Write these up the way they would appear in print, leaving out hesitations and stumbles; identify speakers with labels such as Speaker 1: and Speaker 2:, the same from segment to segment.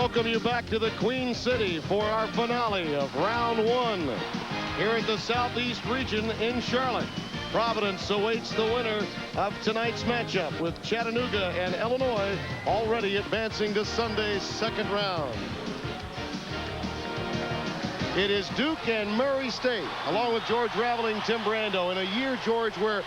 Speaker 1: welcome you back to the Queen City for our finale of round one here at the Southeast region in Charlotte. Providence awaits the winner of tonight's matchup, with Chattanooga and Illinois already advancing to Sunday's second round. It is Duke and Murray State, along with George Raveling, Tim Brando. In a year, George, where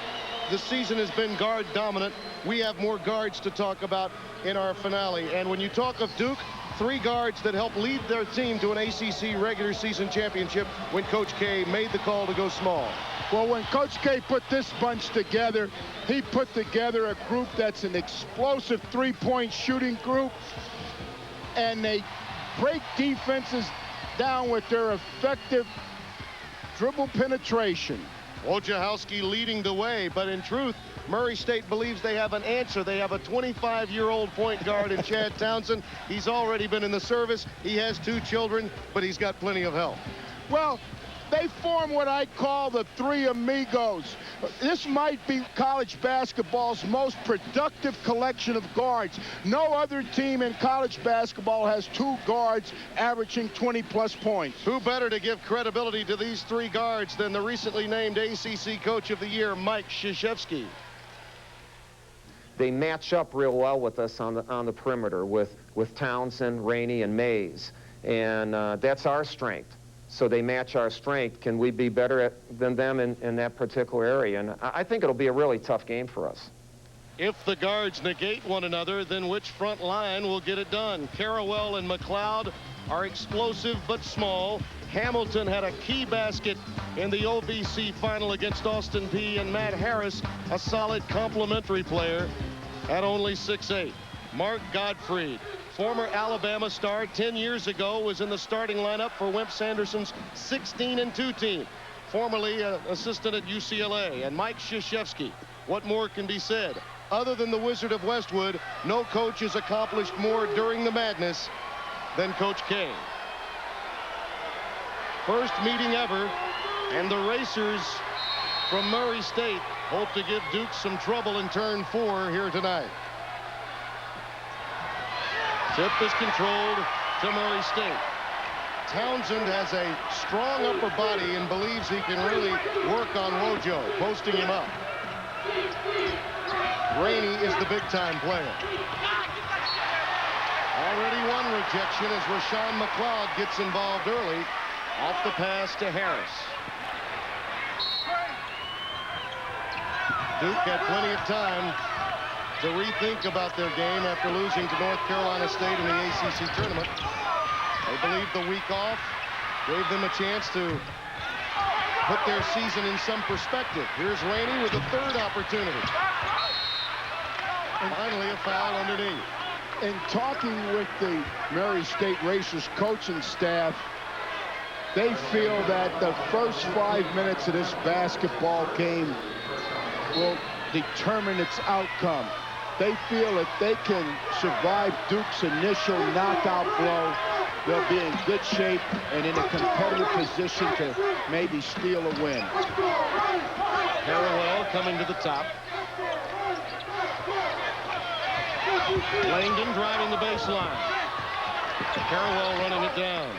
Speaker 1: the season has been guard dominant, we have more guards to talk about in our finale. And when you talk of Duke, 3 guards that helped lead their team to an ACC regular season championship when Coach K made the call to go small.
Speaker 2: Well, when Coach K put this bunch together, he put together a group that's an explosive three-point shooting group, and they break defenses down with their effective dribble penetration.
Speaker 1: Wojciechowski leading the way, but in truth, Murray State believes they have an answer. They have a 25-year-old point guard in Chad Townsend. He's already been in the service. He has 2 children, but he's got plenty of help.
Speaker 2: Well, they form what I call the 3 amigos. This might be college basketball's most productive collection of guards. No other team in college basketball has 2 guards averaging 20-plus points.
Speaker 1: Who better to give credibility to these 3 guards than the recently named ACC Coach of the Year, Mike Krzyzewski?
Speaker 3: They match up real well with us on the perimeter with Townsend, Rainey, and Mays, and that's our strength. So they match our strength. Can we be better than them in that particular area? And I think it'll be a really tough game for us.
Speaker 1: If the guards negate one another, then which front line will get it done? Carrawell and McLeod are explosive but small. Hamilton had a key basket in the OVC final against Austin Peay, and Matt Harris, a solid complementary player at only 6'8". Mark Gottfried, former Alabama star, 10 years ago was in the starting lineup for Wimp Sanderson's 16-2 team, formerly an assistant at UCLA. And Mike Krzyzewski, what more can be said? Other than the Wizard of Westwood, no coach has accomplished more during the madness than Coach K. First meeting ever, and the Racers from Murray State hope to give Duke some trouble in turn 4 here tonight. Tip is controlled to Murray State. Townsend has a strong upper body and believes he can really work on Wojo, posting him up. Rainey is the big-time player. Already one rejection as Rashawn McLeod gets involved early off the pass to Harris. Duke had plenty of time to rethink about their game after losing to North Carolina State in the ACC tournament. They believe the week off gave them a chance to put their season in some perspective. Here's Rainey with a 3rd opportunity. And finally a foul underneath.
Speaker 2: In talking with the Murray State Racers coaching staff, they feel that the first 5 minutes of this basketball game will determine its outcome. They feel if they can survive Duke's initial knockout blow, they'll be in good shape and in a competitive position to maybe steal a win.
Speaker 1: Carrawell coming to the top. Langdon driving the baseline. Carrawell running it down.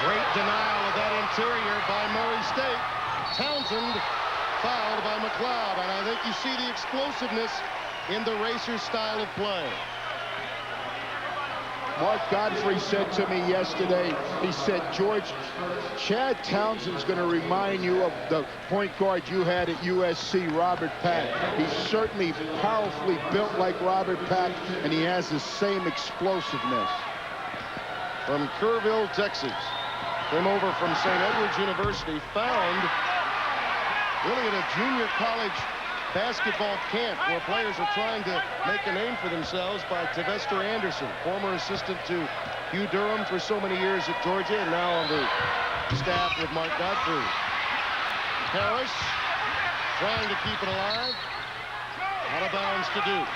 Speaker 1: Great denial of that interior by Murray State. Townsend fouled by McLeod, and I think you see the explosiveness in the Racers' style of play.
Speaker 2: Mark Godfrey said to me yesterday, he said, George, Chad Townsend's going to remind you of the point guard you had at USC, Robert Pack. He's certainly powerfully built like Robert Pack, and he has the same explosiveness.
Speaker 1: From Kerrville, Texas, came over from St. Edward's University, found really at a junior college basketball camp where players are trying to make a name for themselves by Tevester Anderson, former assistant to Hugh Durham for so many years at Georgia, and now on the staff with Mark Godfrey. Harris trying to keep it alive. Out of bounds to Duke.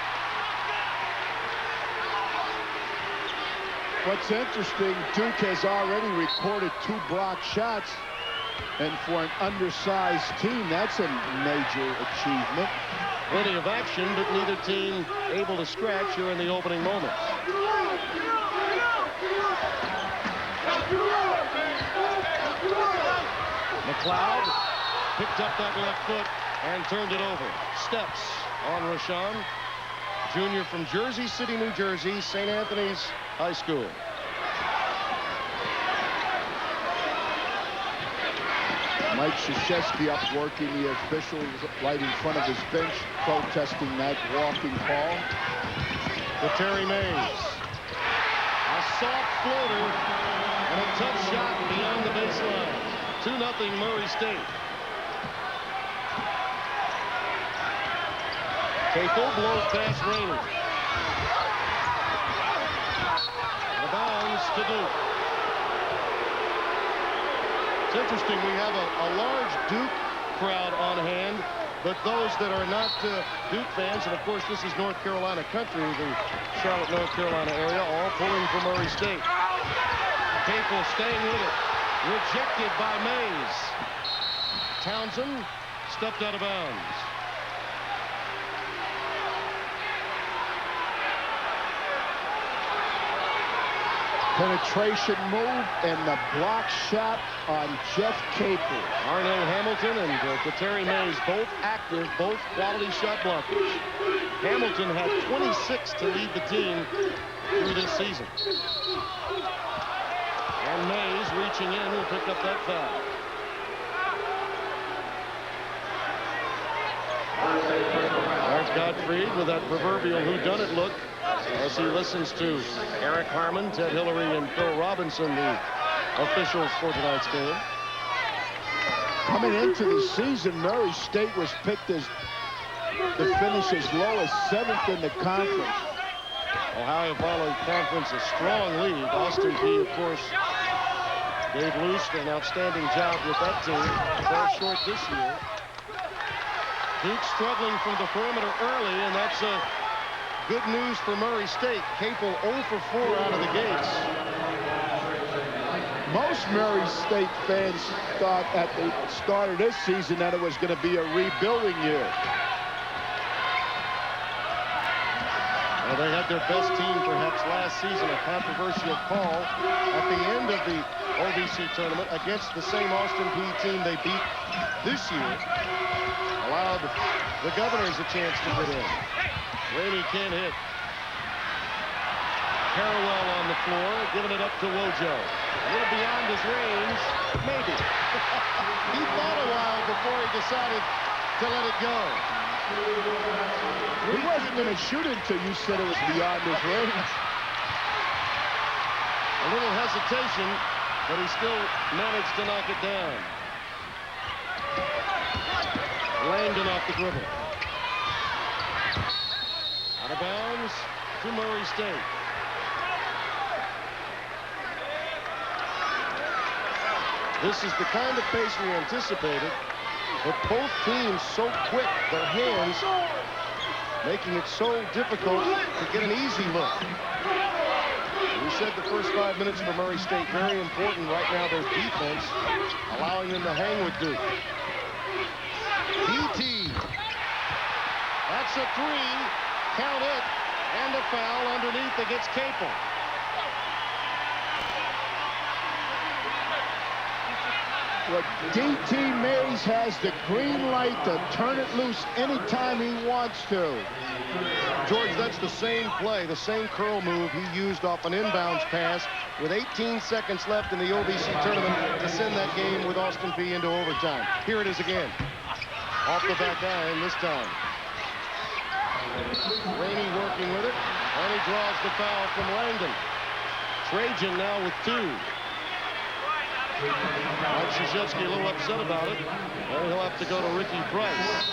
Speaker 2: What's interesting, Duke has already recorded 2 blocked shots. And for an undersized team, that's a major achievement.
Speaker 1: Plenty of action, but neither team able to scratch here in the opening moments. McLeod picked up that left foot and turned it over. Steps on Rashawn. Junior from Jersey City, New Jersey, St. Anthony's High School.
Speaker 2: Mike Krzyzewski up working the officials right in front of his bench, protesting that walking call.
Speaker 1: To Terry Mays. A soft floater and a tough shot beyond the baseline. 2-0 Murray State. Capel blows past Rainey. Out of bounds to Duke. It's interesting, we have a large Duke crowd on hand, but those that are not Duke fans, and of course this is North Carolina country, the Charlotte, North Carolina area, all pulling for Murray State. Capel staying with it. Rejected by Mays. Townsend stepped out of bounds.
Speaker 2: Penetration move and the block shot on Jeff Capel.
Speaker 1: Arno Hamilton and Terry Mays both active, both quality shot blockers. Hamilton had 26 to lead the team through this season. And Mays reaching in will pick up that foul. There's Gottfried with that proverbial whodunit look as he listens to Eric Harmon, Ted Hillary, and Phil Robinson, the officials for tonight's game.
Speaker 2: Coming into the season, Murray State was picked as to finish as low as 7th in the conference.
Speaker 1: Ohio Valley Conference, a strong league. Austin Peay, of course, gave Luce an outstanding job with that team. Fell short this year. Duke struggling from the perimeter early, and that's good news for Murray State. Capel 0 for 4 out of the gates.
Speaker 2: Most Murray State fans thought at the start of this season that it was going to be a rebuilding year.
Speaker 1: Well, they had their best team perhaps last season, a controversial call at the end of the OVC tournament against the same Austin Peay team they beat this year. Allowed the Governors a chance to get in. Rainey can't hit. Carrawell on the floor, giving it up to Wojo. A little beyond his range, maybe. He thought a while before he decided to let it go.
Speaker 2: He wasn't going to shoot it until you said it was beyond his range.
Speaker 1: A little hesitation, but he still managed to knock it down. Langdon off the dribble. Out of bounds to Murray State. This is the kind of pace we anticipated, but both teams so quick, their hands making it so difficult to get an easy look. We said the first 5 minutes for Murray State very important right now, their defense, allowing them to hang with Duke. DT. That's a 3. Count it. And a foul underneath against Capel.
Speaker 2: But DT Mays has the green light to turn it loose anytime he wants to.
Speaker 1: George, that's the same play, the same curl move he used off an inbounds pass with 18 seconds left in the OVC tournament to send that game with Austin Peay into overtime. Here it is again. Off the back iron this time. Rainey working with it, and he draws the foul from Langdon. Trajan now with 2. Mike Krzyzewski a little upset about it, and he'll have to go to Ricky Price.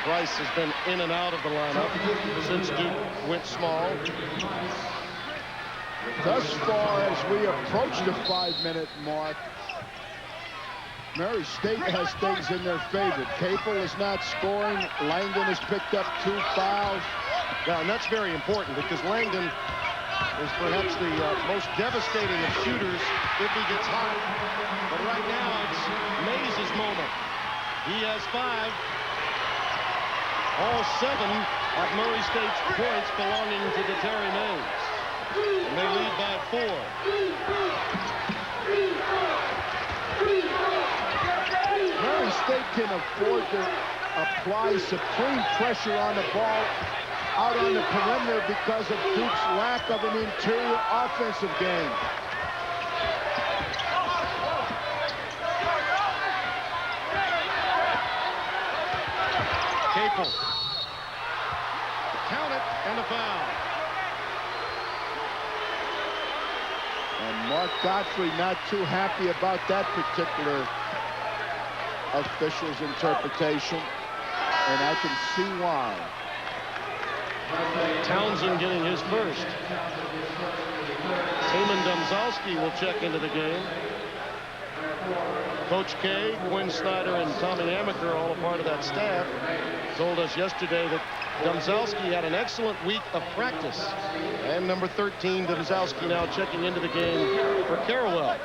Speaker 1: Price has been in and out of the lineup since Duke went small.
Speaker 2: Thus far, as we approach the 5-minute mark, Murray State has things in their favor. Capel is not scoring. Langdon has picked up 2 fouls.
Speaker 1: Yeah, and that's very important because Langdon is perhaps the most devastating of shooters if he gets hot. But right now, it's Mays moment. He has 5. All 7 of Murray State's points belonging to the Terry Mays. And they lead by 4.
Speaker 2: Murray State can afford to apply supreme pressure on the ball out on the perimeter because of Duke's lack of an interior offensive game.
Speaker 1: Capel. Count it, and a foul.
Speaker 2: And Mark Godfrey not too happy about that particular official's interpretation, and I can see why.
Speaker 1: Townsend getting his first. Eamon Domzalski will check into the game. Coach K, Quinn Snyder, and Tommy Amaker, all a part of that staff, told us yesterday that Domzalski had an excellent week of practice. And number 13, Domzalski, now checking into the game for Carrawell.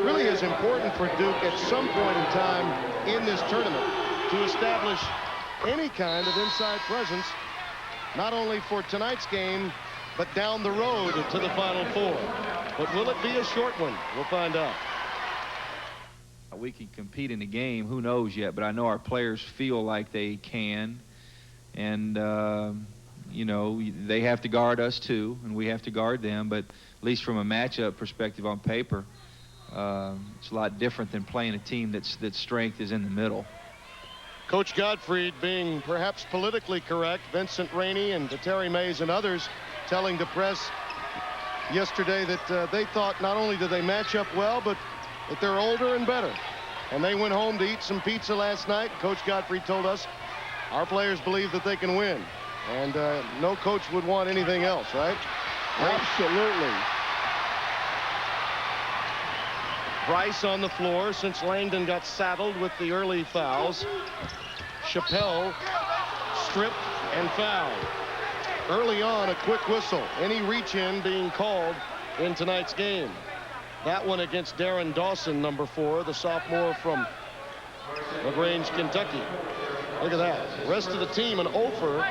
Speaker 1: Really is important for Duke at some point in time in this tournament to establish any kind of inside presence, not only for tonight's game, but down the road to the Final Four. But will it be a short one? We'll find out.
Speaker 4: We can compete in the game. Who knows yet? But I know our players feel like they can. And, you know, they have to guard us, too, and we have to guard them. But at least from a matchup perspective on paper, it's a lot different than playing a team that's strength is in the middle.
Speaker 1: Coach Gottfried being perhaps politically correct. Vincent Rainey and Terry Mays and others telling the press yesterday that they thought not only did they match up well, but that they're older and better. And they went home to eat some pizza last night. Coach Gottfried told us our players believe that they can win. And no coach would want anything else, right?
Speaker 2: Absolutely.
Speaker 1: Bryce on the floor since Langdon got saddled with the early fouls. Chappelle stripped and fouled. Early on, a quick whistle. Any reach-in being called in tonight's game. That one against Darren Dawson, number 4, the sophomore from LaGrange, Kentucky. Look at that. The rest of the team an offer,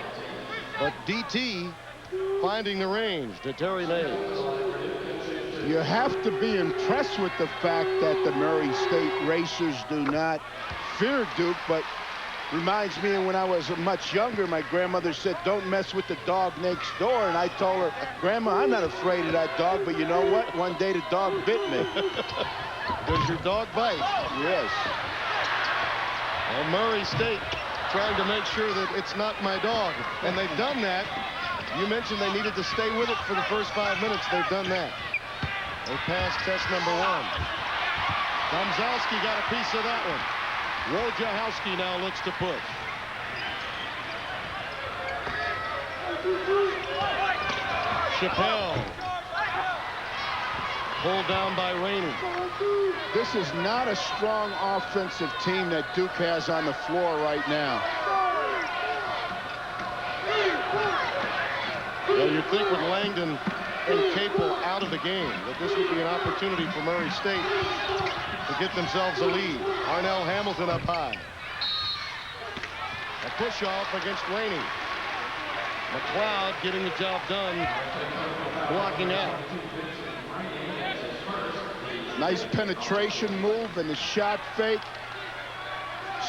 Speaker 1: but DT finding the range to Terry Mays.
Speaker 2: You have to be impressed with the fact that the Murray State Racers do not fear Duke, but reminds me of when I was much younger, my grandmother said, don't mess with the dog next door. And I told her, Grandma, I'm not afraid of that dog, but you know what? One day the dog bit me.
Speaker 1: Does your dog bite?
Speaker 2: Yes.
Speaker 1: Well, Murray State trying to make sure that it's not my dog. And they've done that. You mentioned they needed to stay with it for the first 5 minutes. They've done that. They passed test number 1. Domzalski got a piece of that one. Wojciechowski now looks to push. Chappelle. Pulled down by Rainey.
Speaker 2: This is not a strong offensive team that Duke has on the floor right now.
Speaker 1: Well, you'd think with Langdon and Capel out of the game that this would be an opportunity for Murray State to get themselves a lead. Arnell Hamilton up high. A push-off against Rainey. McLeod getting the job done, blocking out.
Speaker 2: Nice penetration move and the shot fake.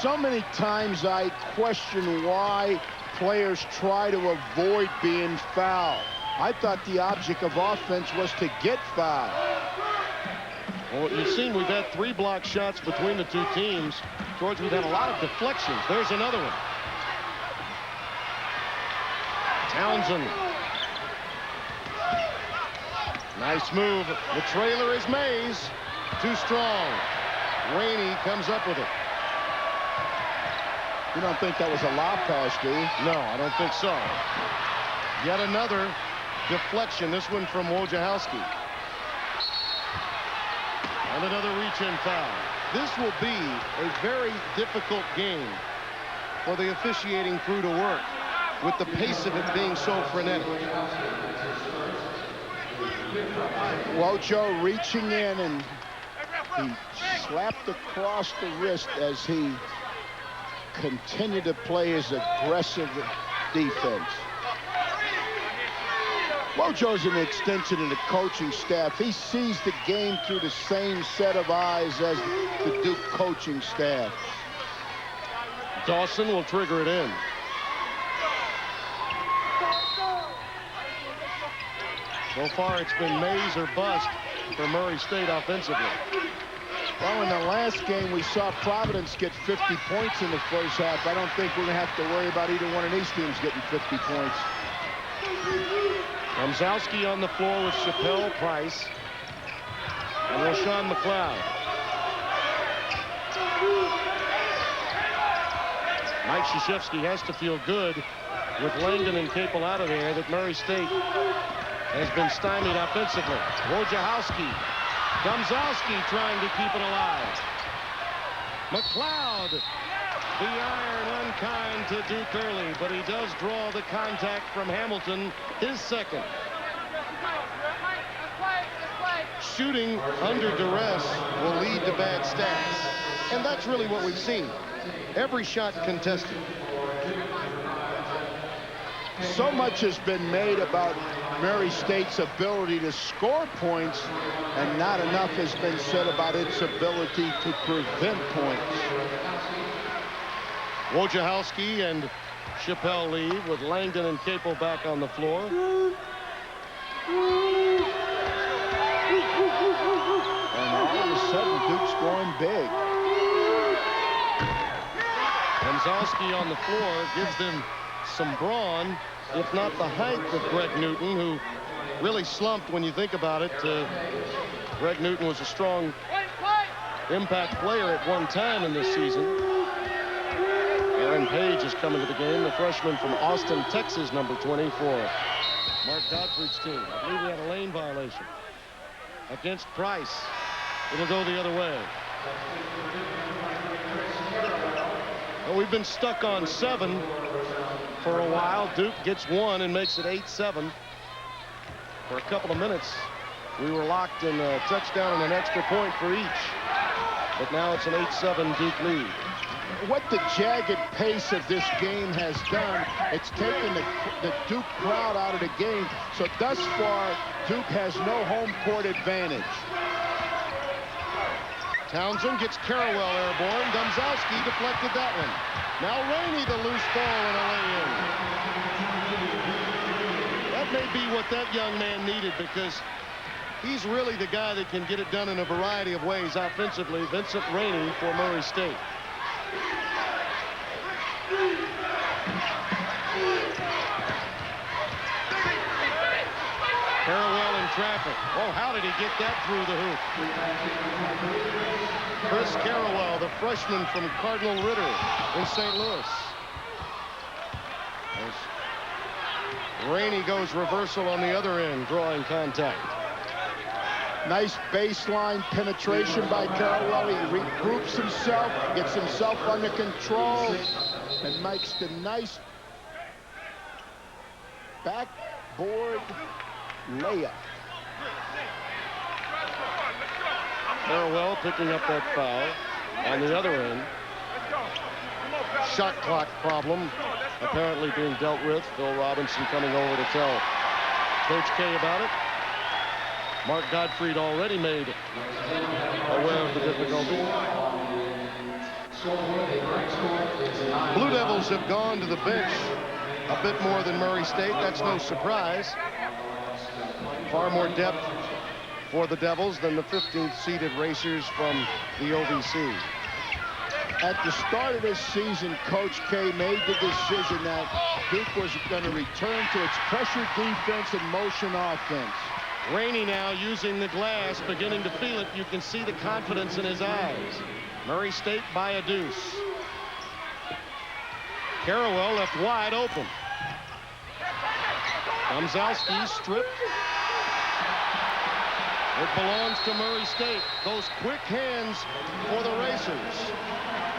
Speaker 2: So many times I question why players try to avoid being fouled. I thought the object of offense was to get fouled.
Speaker 1: Well, you've seen we've had 3 block shots between the two teams. George, we've had a lot of deflections. There's another one. Townsend. Nice move. The trailer is Mays. Too strong. Rainey comes up with it.
Speaker 2: You don't think that was a lob pass, do you?
Speaker 1: No, I don't think so. Yet another deflection. This one from Wojciechowski. And another reach-in foul. This will be a very difficult game for the officiating crew to work with the pace of it being so frenetic.
Speaker 2: Wojo reaching in, and he slapped across the wrist as he continued to play his aggressive defense. Wojo's an extension of the coaching staff. He sees the game through the same set of eyes as the Duke coaching staff.
Speaker 1: Dawson will trigger it in. So far, it's been Mays or bust for Murray State offensively.
Speaker 2: Well, in the last game, we saw Providence get 50 points in the first half. I don't think we're going to have to worry about either one of these teams getting 50 points.
Speaker 1: Domzowski on the floor with Chappelle, Price, and Rashawn McLeod. Mike Krzyzewski has to feel good with Langdon and Capel out of there that Murray State has been stymied offensively. Wojciechowski, Domzowski trying to keep it alive. McLeod, the iron unkind to Duke early, but he does draw the contact from Hamilton, his second. Shooting under duress will lead to bad stats, and that's really what we've seen. Every shot contested.
Speaker 2: So much has been made about Murray State's ability to score points, and not enough has been said about its ability to prevent points.
Speaker 1: Wojciechowski and Chappelle leave with Langdon and Capel back on the floor.
Speaker 2: And all of a sudden, Duke's going big.
Speaker 1: Domzowski on the floor gives them some brawn, if not the height of Greg Newton, who really slumped when you think about it. Greg Newton was a strong impact player at one time in this season. Aaron Page is coming to the game, the freshman from Austin, Texas, number 24. Mark Godfrey's team. I believe we had a lane violation against Price. It'll go the other way. Well, we've been stuck on 7 for a while. Duke gets 1 and makes it 8-7. For a couple of minutes, we were locked in a touchdown and an extra point for each. But now it's an 8-7 Duke lead.
Speaker 2: What the jagged pace of this game has done, it's taken the Duke crowd out of the game. So thus far, Duke has no home court advantage.
Speaker 1: Townsend gets Carawell airborne. Domzowski deflected that one. Now Rainey, the loose ball and a lay-in. That may be what that young man needed, because he's really the guy that can get it done in a variety of ways offensively. Vincent Rainey for Murray State. Carawell in traffic. Oh, how did he get that through the hoop? Chris Carawell, the freshman from Cardinal Ritter in St. Louis. As Rainey goes reversal on the other end, drawing contact.
Speaker 2: Nice baseline penetration by Carawell. He regroups himself, gets himself under control, and makes the nice backboard layup.
Speaker 1: Carawell picking up that foul on the other end. Shot clock problem apparently being dealt with. Phil Robinson coming over to tell Coach K about it. Mark Gottfried already made aware of the difficulty. Blue Devils have gone to the bench a bit more than Murray State. That's no surprise. Far more depth for the Devils than the 15th seeded Racers from the OVC.
Speaker 2: At the start of this season, Coach K made the decision that Duke was going to return to its pressure defense and motion offense.
Speaker 1: Rainey now using the glass, beginning to feel it. You can see the confidence in his eyes. Murray State by a deuce. Carawell left wide open. Domzowski stripped. It belongs to Murray State. Those quick hands for the Racers.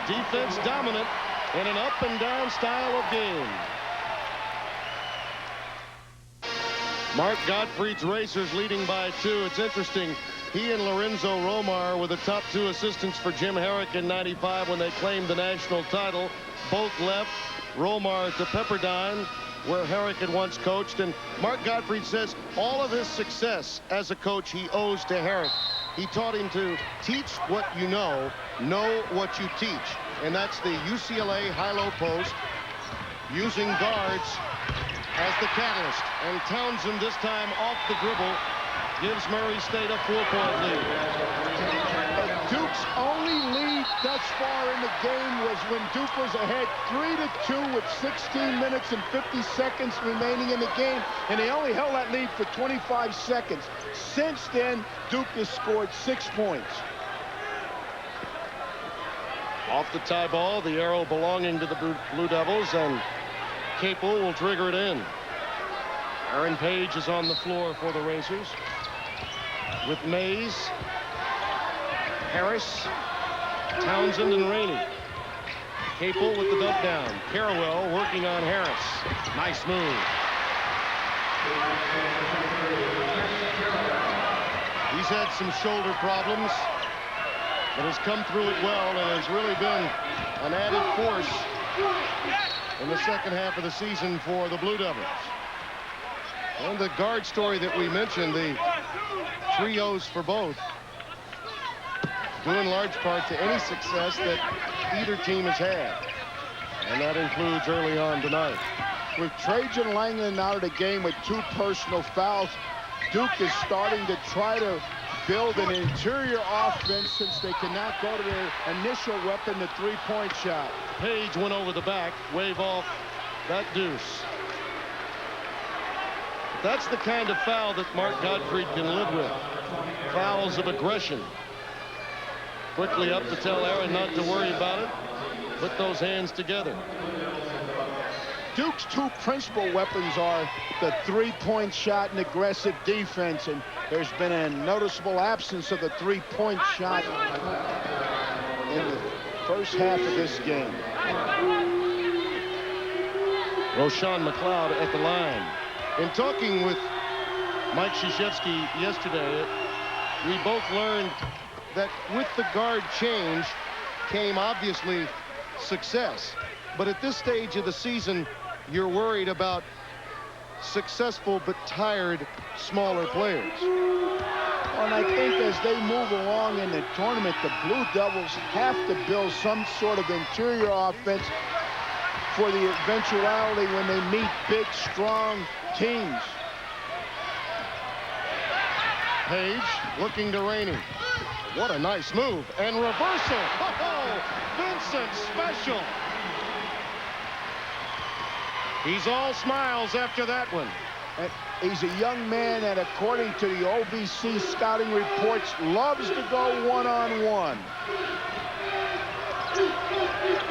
Speaker 1: Defense dominant in an up and down style of game. Mark Gottfried's Racers leading by 2. It's interesting. He and Lorenzo Romar were the top 2 assistants for Jim Herrick in '95 when they claimed the national title. Both left. Romar to Pepperdine, where Herrick had once coached. And Mark Gottfried says all of his success as a coach he owes to Herrick. He taught him to teach what you know what you teach. And that's the UCLA high-low post, using guards as the catalyst. And Townsend, this time off the dribble, gives Murray State a 4-point lead.
Speaker 2: Duke's only lead thus far in the game was when Duke was ahead 3-2 with 16 minutes and 50 seconds remaining in the game, and they only held that lead for 25 seconds. Since then, Duke has scored 6 points.
Speaker 1: Off the tie ball, the arrow belonging to the Blue Devils, and Capel will trigger it in. Aaron Page is on the floor for the Racers, with Mays, Harris, Townsend, and Rainey. Capel with the dump down. Carawell working on Harris. Nice move. He's had some shoulder problems, but has come through it well and has really been an added force in the second half of the season for the Blue Devils. And the guard story that we mentioned, the trios for both, due in large part to any success that either team has had. And that includes early on tonight.
Speaker 2: With Trajan Langland out of the game with 2 personal fouls, Duke is starting to try to build an interior offense since they cannot go to their initial weapon, the 3-point shot.
Speaker 1: Page went over the back, wave off that deuce. That's the kind of foul that Mark Gottfried can live with. Fouls of aggression. Quickly up to tell Aaron not to worry about it. Put those hands together.
Speaker 2: Duke's 2 principal weapons are the 3-point shot and aggressive defense, and there's been a noticeable absence of the 3-point shot in the first half of this game.
Speaker 1: Roshan McLeod at the line. In talking with Mike Krzyzewski yesterday, we both learned that with the guard change came obviously success. But at this stage of the season, you're worried about successful but tired smaller players.
Speaker 2: And I think as they move along in the tournament, the Blue Devils have to build some sort of interior offense for the eventuality when they meet big, strong teams.
Speaker 1: Page looking to Rainey. What a nice move. And reversal. Oh, Vincent special. He's all smiles after that one.
Speaker 2: And he's a young man that, according to the OVC scouting reports, loves to go one-on-one.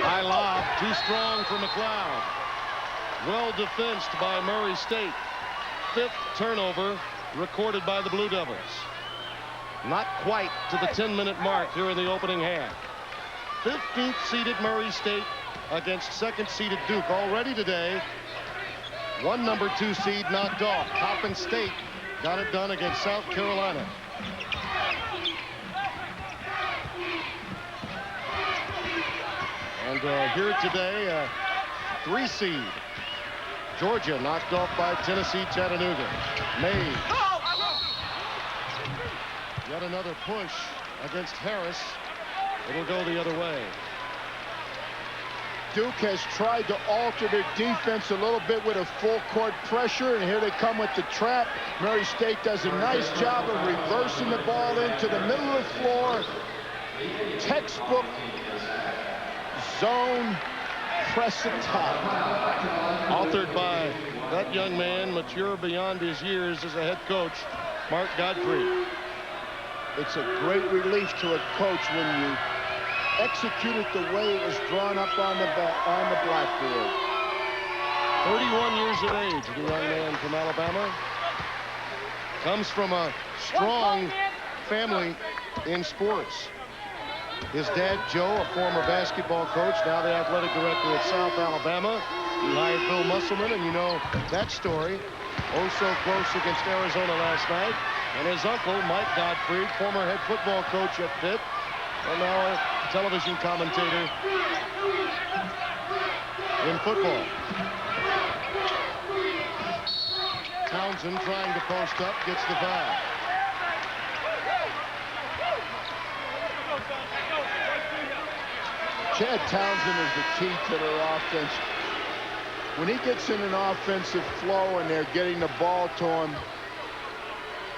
Speaker 1: High lob, too strong for McLeod. Well defensed by Murray State. 5th turnover recorded by the Blue Devils. Not quite to the 10-minute mark here in the opening half. 15th seeded Murray State against 2nd seeded Duke. Already today, one number 2 seed knocked off. Coppin State got it done against South Carolina. And here today, 3 seed. Georgia knocked off by Tennessee Chattanooga. Mays. Yet another push against Harris. It'll go the other way.
Speaker 2: Duke has tried to alter their defense a little bit with a full court pressure, and here they come with the trap. Murray State does a nice job of reversing the ball into the middle of the floor. Textbook zone press attack.
Speaker 1: Authored by that young man, mature beyond his years as a head coach, Mark Gottfried.
Speaker 2: It's a great relief to a coach when you execute it the way it was drawn up on the blackboard.
Speaker 1: 31 years of age, the young man from Alabama. Comes from a strong family in sports. His dad, Joe, a former basketball coach, now the athletic director at South Alabama. He hired Bill Musselman, and you know that story. Oh, so close against Arizona last night. And his uncle, Mike Gottfried, former head football coach at Pitt, and now a television commentator in football. Townsend trying to post up, gets the foul.
Speaker 2: Chad Townsend is the key to their offense. When he gets in an offensive flow and they're getting the ball to him,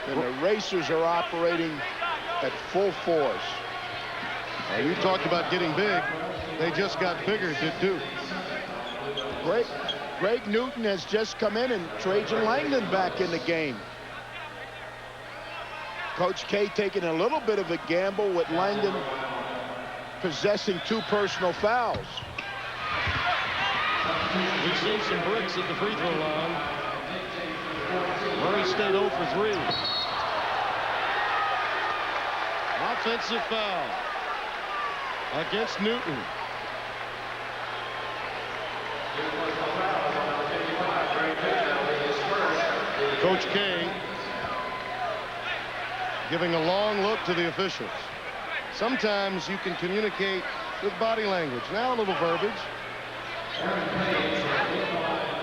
Speaker 2: then the Racers are operating at full force.
Speaker 1: Now, you talked about getting big. They just got bigger, did Duke. Greg
Speaker 2: Newton has just come in, and Trajan Langdon back in the game. Coach K taking a little bit of a gamble with Langdon possessing 2 personal fouls.
Speaker 1: We've seen some bricks at the free throw line. Murray State 0 for 3. Offensive foul against Newton. Coach K giving a long look to the officials. Sometimes you can communicate with body language. Now a little verbiage.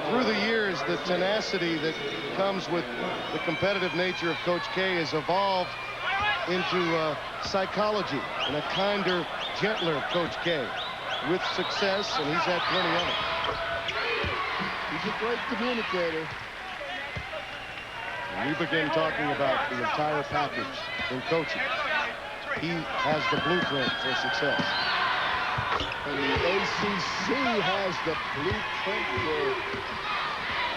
Speaker 1: Through the years, the tenacity that comes with the competitive nature of Coach K has evolved into psychology and a kinder, gentler Coach K with success, and he's had plenty of it.
Speaker 2: He's a great communicator.
Speaker 1: And we begin talking about the entire package in coaching. He has the blueprint for success.
Speaker 2: And the ACC has the blueprint for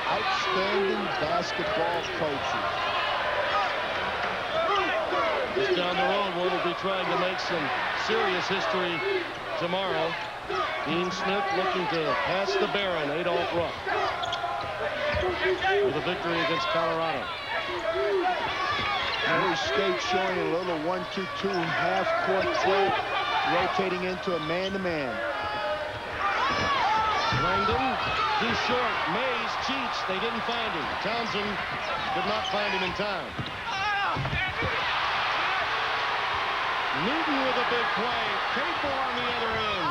Speaker 2: outstanding basketball coaches.
Speaker 1: Just down the road, one will be trying to make some serious history tomorrow. Dean Smith looking to pass the Baron, Adolph Rupp, with a victory against Colorado.
Speaker 2: Murray State showing a little 1-2-2 half-court play, rotating into a man-to-man.
Speaker 1: Langdon, too short. Mays cheats. They didn't find him. Townsend could not find him in time. Newton with a big play. Capel on the other end.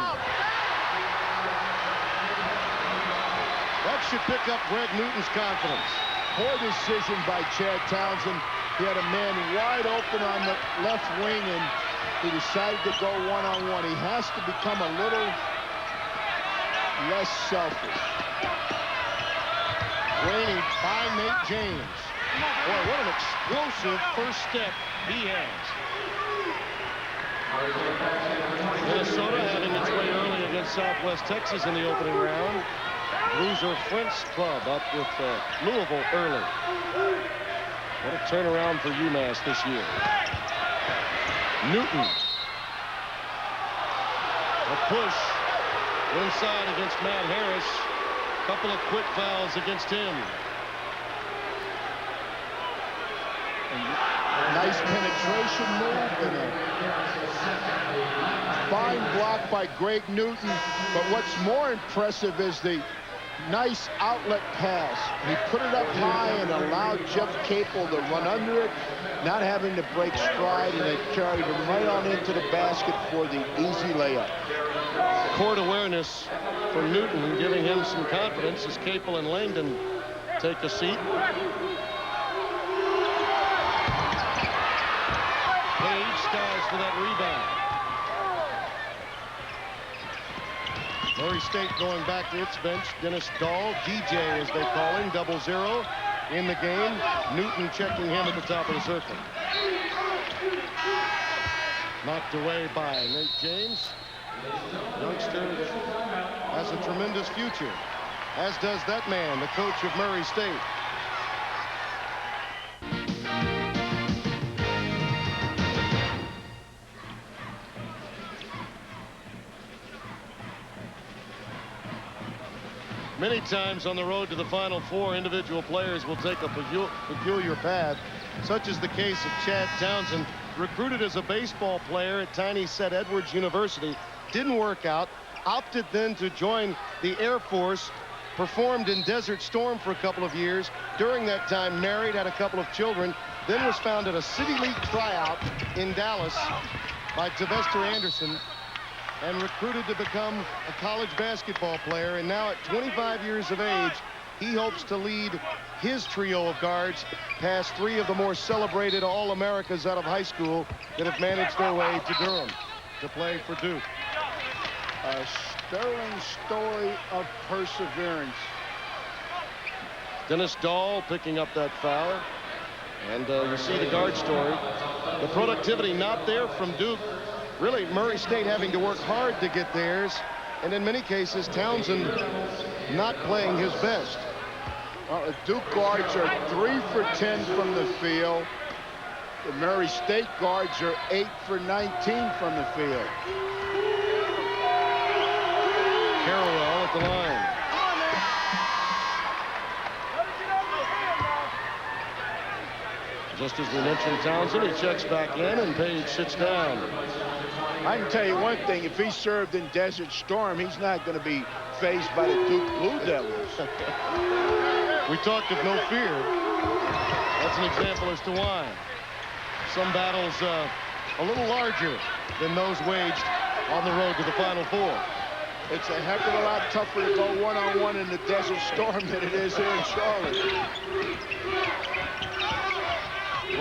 Speaker 1: That should pick up Greg Newton's confidence.
Speaker 2: Poor decision by Chad Townsend. He had a man wide open on the left wing, and he decided to go one-on-one. He has to become a little less selfish.
Speaker 1: Rainey by Nate James. Boy, what an explosive first step he has. Minnesota having its way early against Southwest Texas in the opening round. Loser French club up with Louisville early. What a turnaround for UMass this year. Newton. A push inside against Matt Harris. Couple of quick fouls against him.
Speaker 2: Nice penetration move and a fine block by Greg Newton. But what's more impressive is the nice outlet pass. He put it up high and allowed Jeff Capel to run under it, not having to break stride, and it carried him right on into the basket for the easy layup.
Speaker 1: Court awareness for Newton, giving him some confidence as Capel and Langdon take a seat. Page skies for that rebound. Murray State going back to its bench. Dennis Dahl, DJ as they call him, 0-0 in the game. Newton checking him at the top of the circle. Knocked away by Nate James. Youngster that has a tremendous future, as does that man, the coach of Murray State. Many times on the road to the Final Four, individual players will take a peculiar path, such as the case of Chad Townsend, recruited as a baseball player at Tiny Set Edwards University. Didn't work out, opted then to join the Air Force, performed in Desert Storm for a couple of years. During that time, married, had a couple of children, then was found at a City League tryout in Dallas by Sylvester Anderson and recruited to become a college basketball player. And now at 25 years of age, he hopes to lead his trio of guards past 3 of the more celebrated All-Americas out of high school that have managed their way to Durham to play for Duke.
Speaker 2: A sterling story of perseverance.
Speaker 1: Dennis Dahl picking up that foul. And you see the guard story. The productivity not there from Duke. Really, Murray State having to work hard to get theirs. And in many cases, Townsend not playing his best.
Speaker 2: Duke guards are 3 for 10 from the field. The Murray State guards are 8 for 19 from the field.
Speaker 1: Carrawell at the line. Just as we mentioned Townsend, he checks back in and Page sits down.
Speaker 2: I can tell you one thing, if he served in Desert Storm, he's not going to be faced by the Duke Blue Devils.
Speaker 1: We talked of no fear. That's an example as to why. Some battles a little larger than those waged on the road to the Final Four.
Speaker 2: It's a heck of a lot tougher to go one-on-one in the Desert Storm than it is here in Charlotte.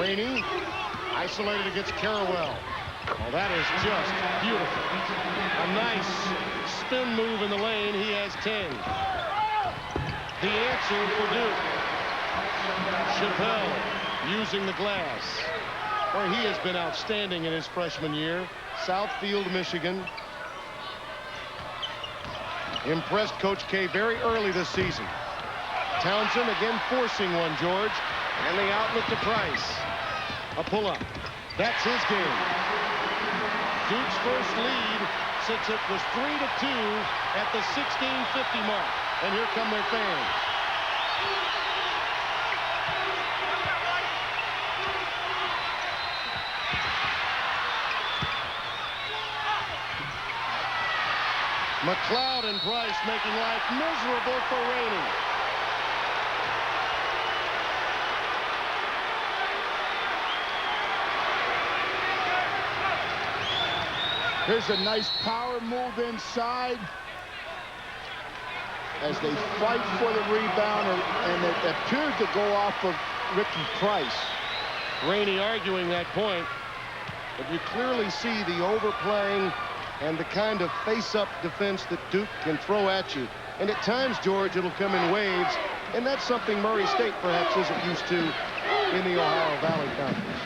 Speaker 1: Rainey isolated against Carrawell. Oh, that is just beautiful. A nice spin move in the lane. He has 10. The answer for Duke. Chappelle using the glass. Where he has been outstanding in his freshman year. Southfield, Michigan. Impressed Coach K very early this season. Townsend again forcing one, George. And the outlet to Price. A pull-up. That's his game. Duke's first lead since it was 3-2 at the 16:50 mark. And here come their fans. McLeod and Price making life miserable for Rainey.
Speaker 2: Here's a nice power move inside as they fight for the rebound, and it appeared to go off of Ricky Price.
Speaker 1: Rainey arguing that point, but you clearly see the overplaying and the kind of face-up defense that Duke can throw at you. And at times, George, it'll come in waves, and that's something Murray State perhaps isn't used to in the Ohio Valley Conference.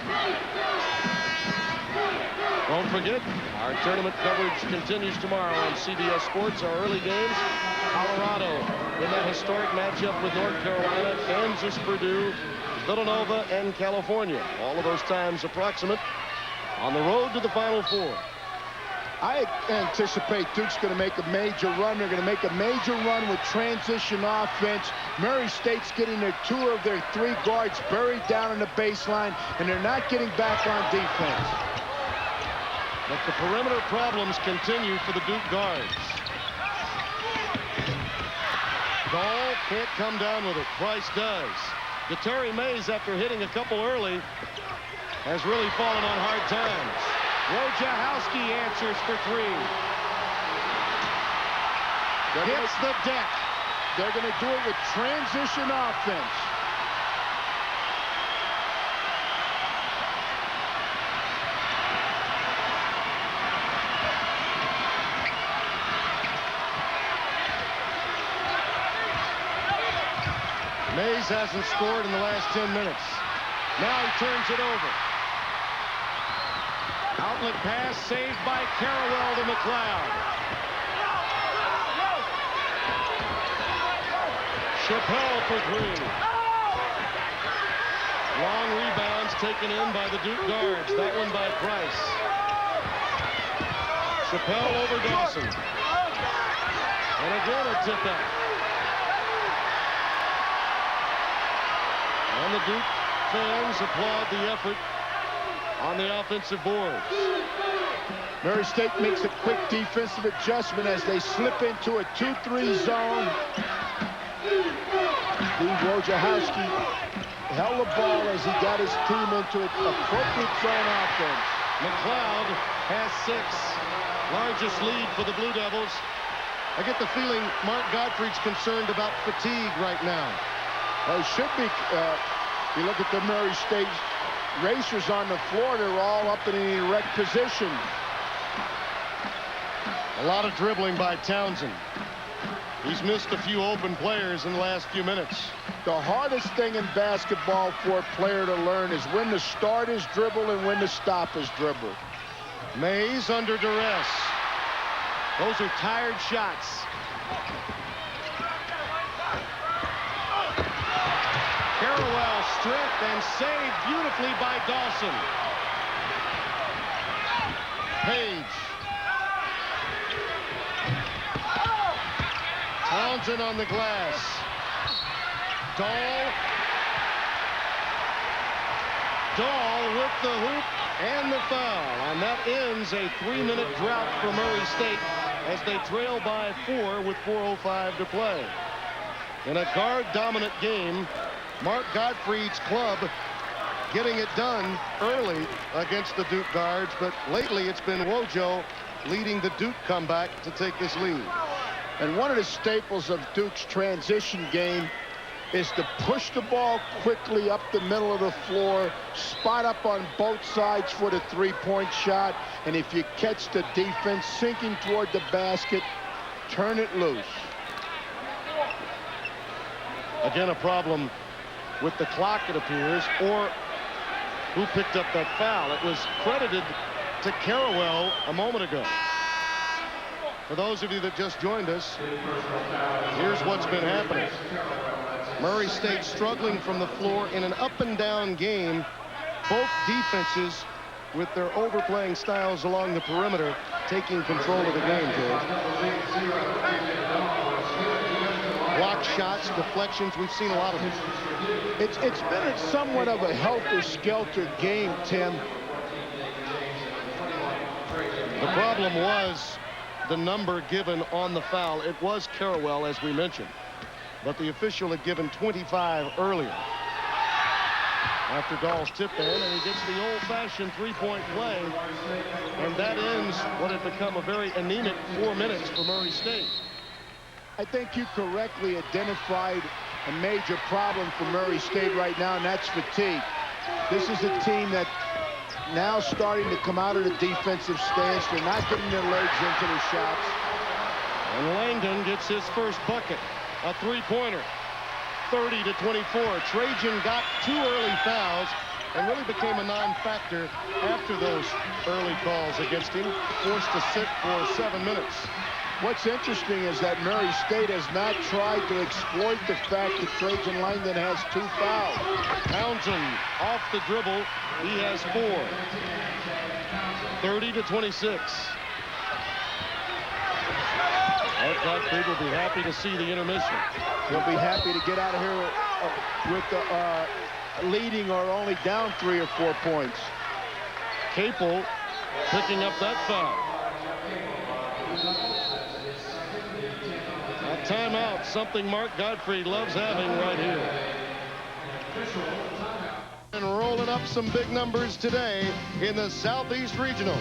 Speaker 1: Don't forget, our tournament coverage continues tomorrow on CBS Sports. Our early games, Colorado in that historic matchup with North Carolina, Kansas, Purdue, Villanova, and California. All of those times approximate on the road to the Final Four.
Speaker 2: I anticipate Duke's going to make a major run. They're going to make a major run with transition offense. Murray State's getting their 2 of their 3 guards buried down in the baseline, and they're not getting back on defense.
Speaker 1: But the perimeter problems continue for the Duke guards. Dahl can't come down with it. Price does. Terry Mays, after hitting a couple early, has really fallen on hard times. Wojciechowski answers for 3. Hits the deck.
Speaker 2: They're going to do it with transition offense.
Speaker 1: Mays hasn't scored in the last 10 minutes. Now he turns it over. Outlet pass saved by Carrawell to McLeod. Chappelle for 3. Long rebounds taken in by the Duke guards. That one by Price. Chappelle over Dawson. And again a tip out. And the Duke fans applaud the effort on the offensive boards.
Speaker 2: Murray State makes a quick defensive adjustment as they slip into a 2-3 zone. Steve Wojciechowski held the ball as he got his team into appropriate zone offense.
Speaker 1: McLeod has 6. Largest lead for the Blue Devils. I get the feeling Mark Gottfried's concerned about fatigue right now.
Speaker 2: Well, it should be. You look at the Murray State racers on the floor, they're all up in an erect position.
Speaker 1: A lot of dribbling by Townsend. He's missed a few open players in the last few minutes.
Speaker 2: The hardest thing in basketball for a player to learn is when to start his dribble and when to stop his dribble.
Speaker 1: Mays under duress. Those are tired shots. Carrawell stripped and saved beautifully by Dawson. Page. Townsend on the glass. Dahl with the hoop and the foul. And that ends a 3-minute drought for Murray State as they trail by 4 with 4:05 to play. In a guard-dominant game, Mark Gottfried's club getting it done early against the Duke guards, but lately it's been Wojo leading the Duke comeback to take this lead.
Speaker 2: And one of the staples of Duke's transition game is to push the ball quickly up the middle of the floor, spot up on both sides for the three-point shot, and if you catch the defense sinking toward the basket, turn it loose.
Speaker 1: Again, a problem with the clock, it appears, or who picked up that foul. It was credited to Carrawell a moment ago. For those of you that just joined us, here's what's been happening. Murray State struggling from the floor in an up-and-down game. Both defenses, with their overplaying styles along the perimeter, taking control of the game, George. Block shots, deflections, we've seen a lot of it.
Speaker 2: It's been somewhat of a helter-skelter game, Tim.
Speaker 1: The problem was the number given on the foul. It was Carrawell, as we mentioned, but the official had given 25 earlier. After Dahl's tip in, and he gets the old-fashioned three-point play, and that ends what had become a very anemic 4 minutes for Murray State.
Speaker 2: I think you correctly identified a major problem for Murray State right now, and that's fatigue. This is a team that now starting to come out of the defensive stance. They're not getting their legs into the shots.
Speaker 1: And Langdon gets his first bucket, a three-pointer, 30-24. Trajan got 2 early fouls and really became a non-factor after those early calls against him, forced to sit for 7 minutes.
Speaker 2: What's interesting is that Murray State has not tried to exploit the fact that Trajan Langdon has 2 fouls.
Speaker 1: Townsend off the dribble. He has 4. 30-26. Mark Gottfried will be happy to see the intermission.
Speaker 2: He'll be happy to get out of here with the leading or only down 3 or 4 points.
Speaker 1: Capel picking up that foul. A timeout, something Mark Gottfried loves having right here. And rolling up some big numbers today in the Southeast Regional.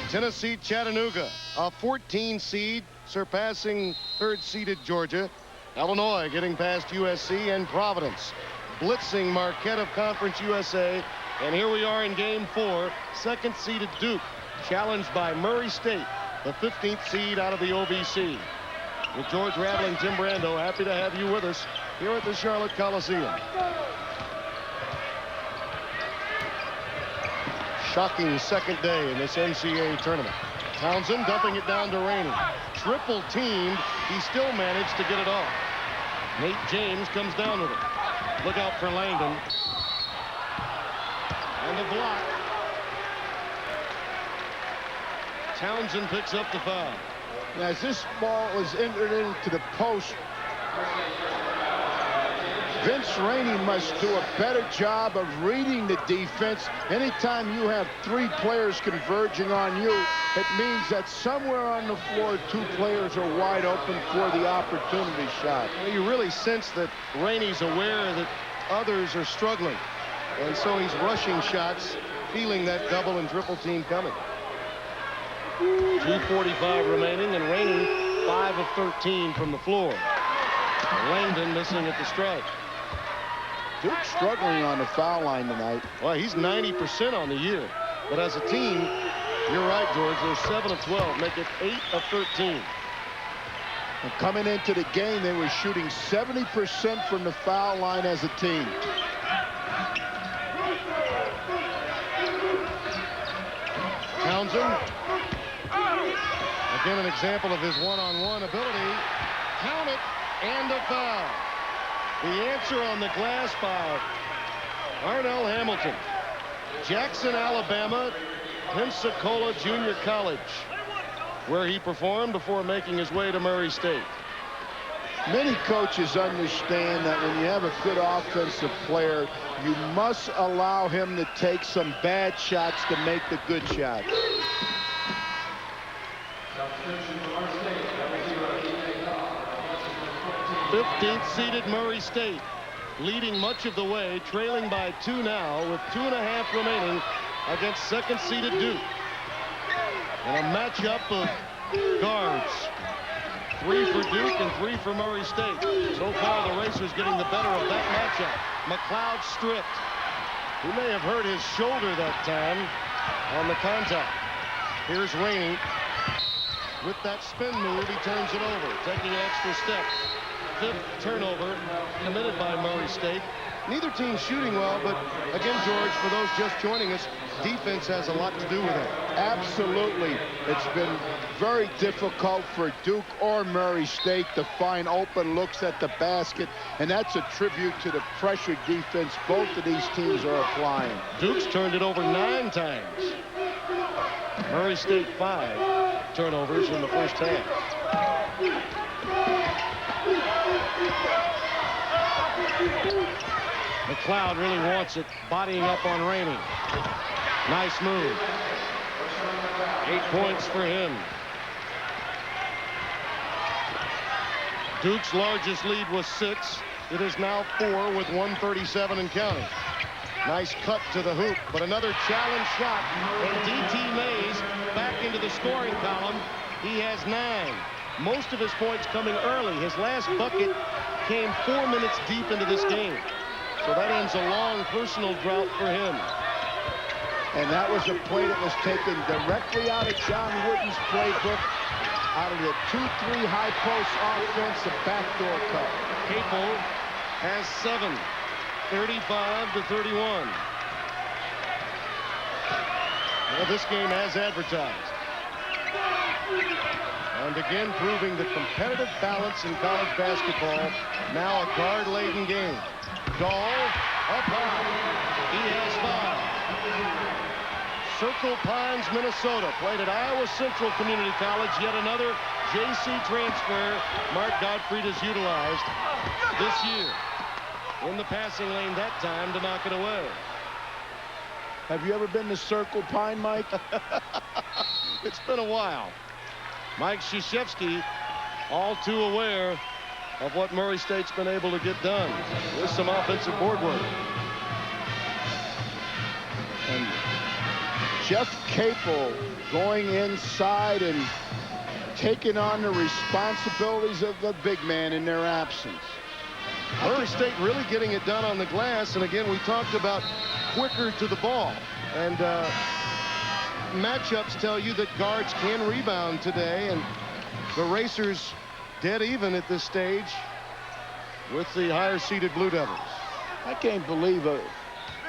Speaker 1: Tennessee Chattanooga, a 14 seed, surpassing third-seeded Georgia. Illinois getting past USC, and Providence blitzing Marquette of Conference USA. And here we are in game 4, second-seeded Duke, challenged by Murray State, the 15th seed out of the OVC. With George Rattling, Tim Brando, happy to have you with us here at the Charlotte Coliseum. Shocking second day in this NCAA tournament. Townsend dumping it down to Rainey. Triple teamed, he still managed to get it off. Nate James comes down with it. Look out for Langdon. And the block. Townsend picks up the foul.
Speaker 2: As this ball is entered into the post, Vince Rainey must do a better job of reading the defense. Anytime you have 3 players converging on you, it means that somewhere on the floor 2 players are wide open for the opportunity shot.
Speaker 1: You really sense that Rainey's aware that others are struggling. And so he's rushing shots, feeling that double and triple team coming. 2:45 remaining, and Rainey 5 of 13 from the floor. Langdon missing at the stripe.
Speaker 2: Duke struggling on the foul line tonight.
Speaker 1: Well, he's 90% on the year. But as a team, you're right, George, they're 7 of 12, make it 8 of 13.
Speaker 2: And coming into the game, they were shooting 70% from the foul line as a team.
Speaker 1: Townsend. Again, an example of his one-on-one ability. Count it, and a foul. The answer on the glass by Arnell Hamilton. Jackson, Alabama, Pensacola Junior College, where he performed before making his way to Murray State.
Speaker 2: Many coaches understand that when you have a good offensive player, you must allow him to take some bad shots to make the good shots.
Speaker 1: 15th seeded Murray State leading much of the way, trailing by 2 now with 2.5 remaining against second seeded Duke. And a matchup of guards. 3 for Duke and 3 for Murray State. So far the Racers getting the better of that matchup. McLeod stripped. He may have hurt his shoulder that time on the contact. Here's Rainey. With that spin move, he turns it over, taking an extra step. 5th turnover committed by Murray State. Neither team shooting well, but again, George, for those just joining us, defense has a lot to do with it.
Speaker 2: Absolutely. It's been very difficult for Duke or Murray State to find open looks at the basket, and that's a tribute to the pressure defense both of these teams are applying.
Speaker 1: Duke's turned it over 9 times. Murray State 5 turnovers in the first half. McLeod really wants it, bodying up on Rainey. Nice move. 8 points for him. Duke's largest lead was 6. It is now 4 with 1:37 and counting. Nice cut to the hoop, but another challenge shot. And D.T. Mays back into the scoring column. He has 9. Most of his points coming early. His last bucket came 4 minutes deep into this game. So that ends a long personal drought for him.
Speaker 2: And that was a play that was taken directly out of John Wooden's playbook, out of the 2-3 high post offense, a backdoor cut.
Speaker 1: Capel has 7, 35-31. Well, this game as advertised. And again, proving the competitive balance in college basketball. Now a guard-laden game. Dahl up high. He has 5. Circle Pines, Minnesota, played at Iowa Central Community College. Yet another JC transfer Mark Gottfried has utilized this year. In the passing lane that time to knock it away.
Speaker 2: Have you ever been to Circle Pine, Mike?
Speaker 1: It's been a while. Mike Krzyzewski, all too aware of what Murray State's been able to get done with some offensive board work.
Speaker 2: And Jeff Capel going inside and taking on the responsibilities of the big man in their absence.
Speaker 1: Murray State really getting it done on the glass. And again, we talked about quicker to the ball. And matchups tell you that guards can rebound today. And the Racers dead even at this stage with the higher-seeded Blue Devils.
Speaker 2: I can't believe a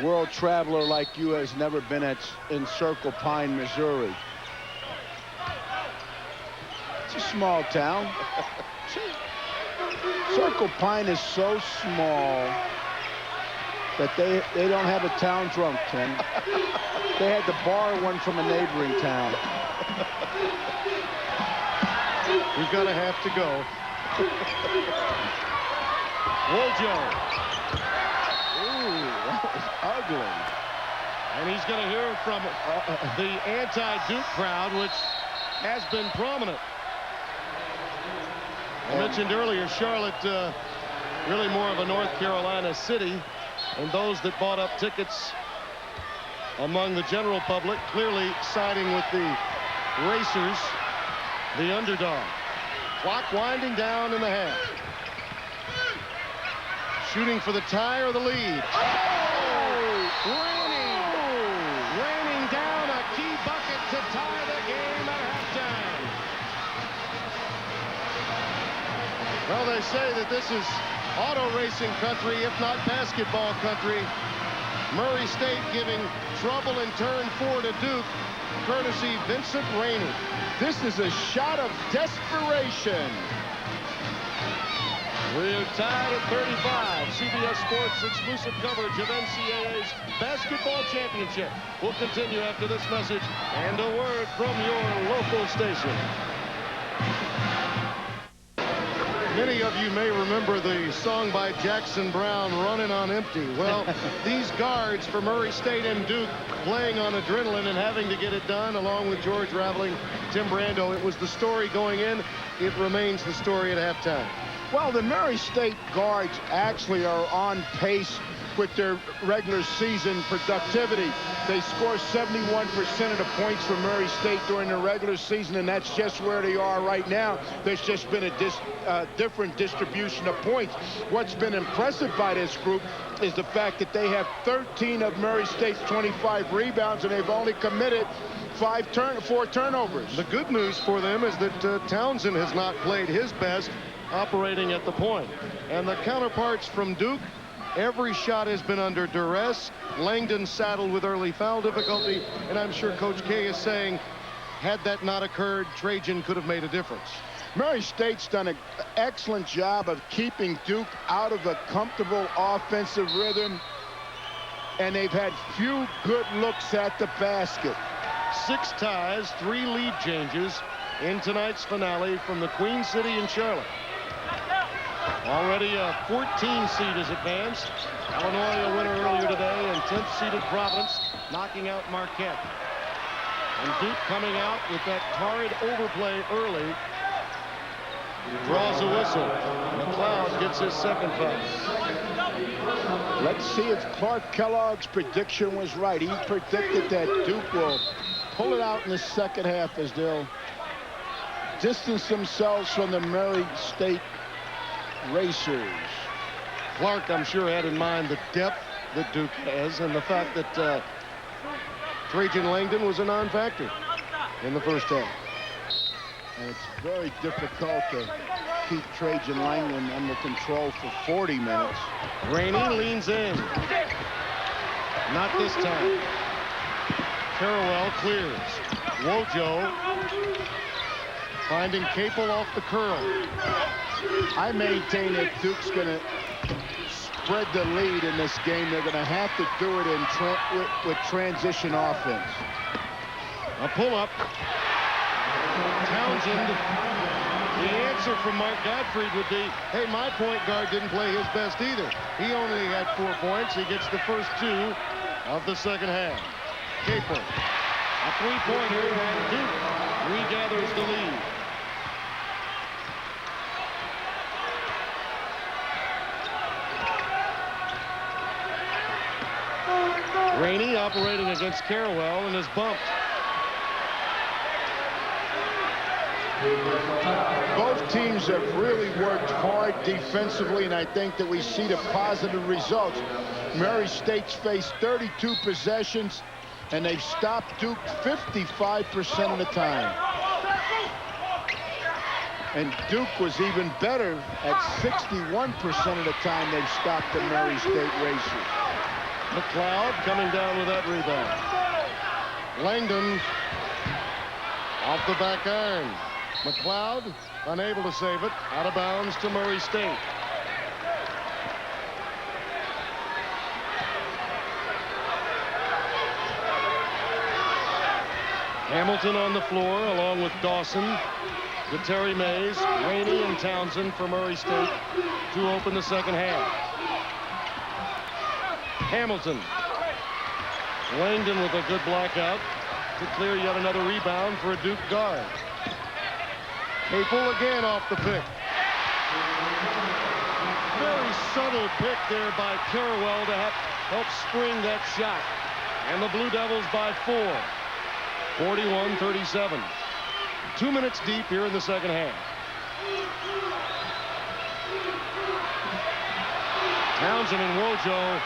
Speaker 2: world traveler like you has never been in Circle Pine, Missouri. It's a small town. Circle Pine is so small that they don't have a town drunk, Tim. They had to borrow one from a neighboring town.
Speaker 1: We're going to have to go. Wojo.
Speaker 2: Ooh, that was ugly.
Speaker 1: And he's going to hear from the anti-Duke crowd, which has been prominent. I mentioned earlier, Charlotte really more of a North Carolina city. And those that bought up tickets among the general public clearly siding with the Racers, the underdog. Clock winding down in the half. Shooting for the tie or the lead. Oh! Raining down a key bucket to tie the game at halftime. Well, they say that this is auto racing country, if not basketball country. Murray State giving trouble in turn 4 to Duke, courtesy Vincent Rainey.
Speaker 2: This is a shot of desperation.
Speaker 1: We're tied at 35. CBS Sports exclusive coverage of NCAA's basketball championship will continue after this message and a word from your local station. Many of you may remember the song by Jackson Brown, Running on Empty. Well, these guards for Murray State and Duke playing on adrenaline and having to get it done, along with George Raveling, Tim Brando. It was the story going in. It remains the story at halftime.
Speaker 2: Well, the Murray State guards actually are on pace with their regular season productivity. They score 71% of the points for Murray State during the regular season, and that's just where they are right now. There's just been a different distribution of points. What's been impressive by this group is the fact that they have 13 of Murray State's 25 rebounds, and they've only committed 4 turnovers.
Speaker 1: The good news for them is that Townsend has not played his best operating at the point. And the counterparts from Duke, every shot has been under duress. Langdon saddled with early foul difficulty, and I'm sure Coach K is saying, had that not occurred, Trajan could have made a difference.
Speaker 2: Murray State's done an excellent job of keeping Duke out of a comfortable offensive rhythm, and they've had few good looks at the basket.
Speaker 1: 6 ties, 3 lead changes in tonight's finale from the Queen City in Charlotte. Already a 14 seed has advanced. Illinois a winner earlier today, and 10th seeded Providence knocking out Marquette. And Duke coming out with that torrid overplay early. Draws a whistle. McLeod gets his second foul.
Speaker 2: Let's see if Clark Kellogg's prediction was right. He predicted that Duke will pull it out in the second half as they'll distance themselves from the Murray State Racers.
Speaker 1: Clark, I'm sure, had in mind the depth that Duke has and the fact that Trajan Langdon was a non-factor in the first half.
Speaker 2: And it's very difficult to keep Trajan Langdon under control for 40 minutes.
Speaker 1: Rainey leans in. Not this time. Carawell clears. Wojo finding Capel off the curl.
Speaker 2: I maintain that Duke's going to spread the lead in this game. They're going to have to do it in with transition offense.
Speaker 1: A pull-up. Townsend. The answer from Mark Gottfried would be, hey, my point guard didn't play his best either. He only had 4 points. He gets the first 2 of the second half. Capel. A 3-pointer, and Duke regathers the lead. Rainey operating against Carawell and is bumped.
Speaker 2: Both teams have really worked hard defensively, and I think that we see the positive results. Murray State's faced 32 possessions, and they've stopped Duke 55% of the time. And Duke was even better at 61% of the time they've stopped the Murray State Racers.
Speaker 1: McLeod coming down with that rebound. Langdon off the back iron. McLeod unable to save it. Out of bounds to Murray State. Hamilton on the floor along with Dawson, Terry Mays, Rainey, and Townsend for Murray State to open the second half. Hamilton. Langdon with a good blockout to clear yet another rebound for a Duke guard. Capel again off the pick. Very subtle pick there by Carrawell to help spring that shot. And the Blue Devils by 4. 41-37. 2 minutes deep here in the second half. Townsend and Wojo,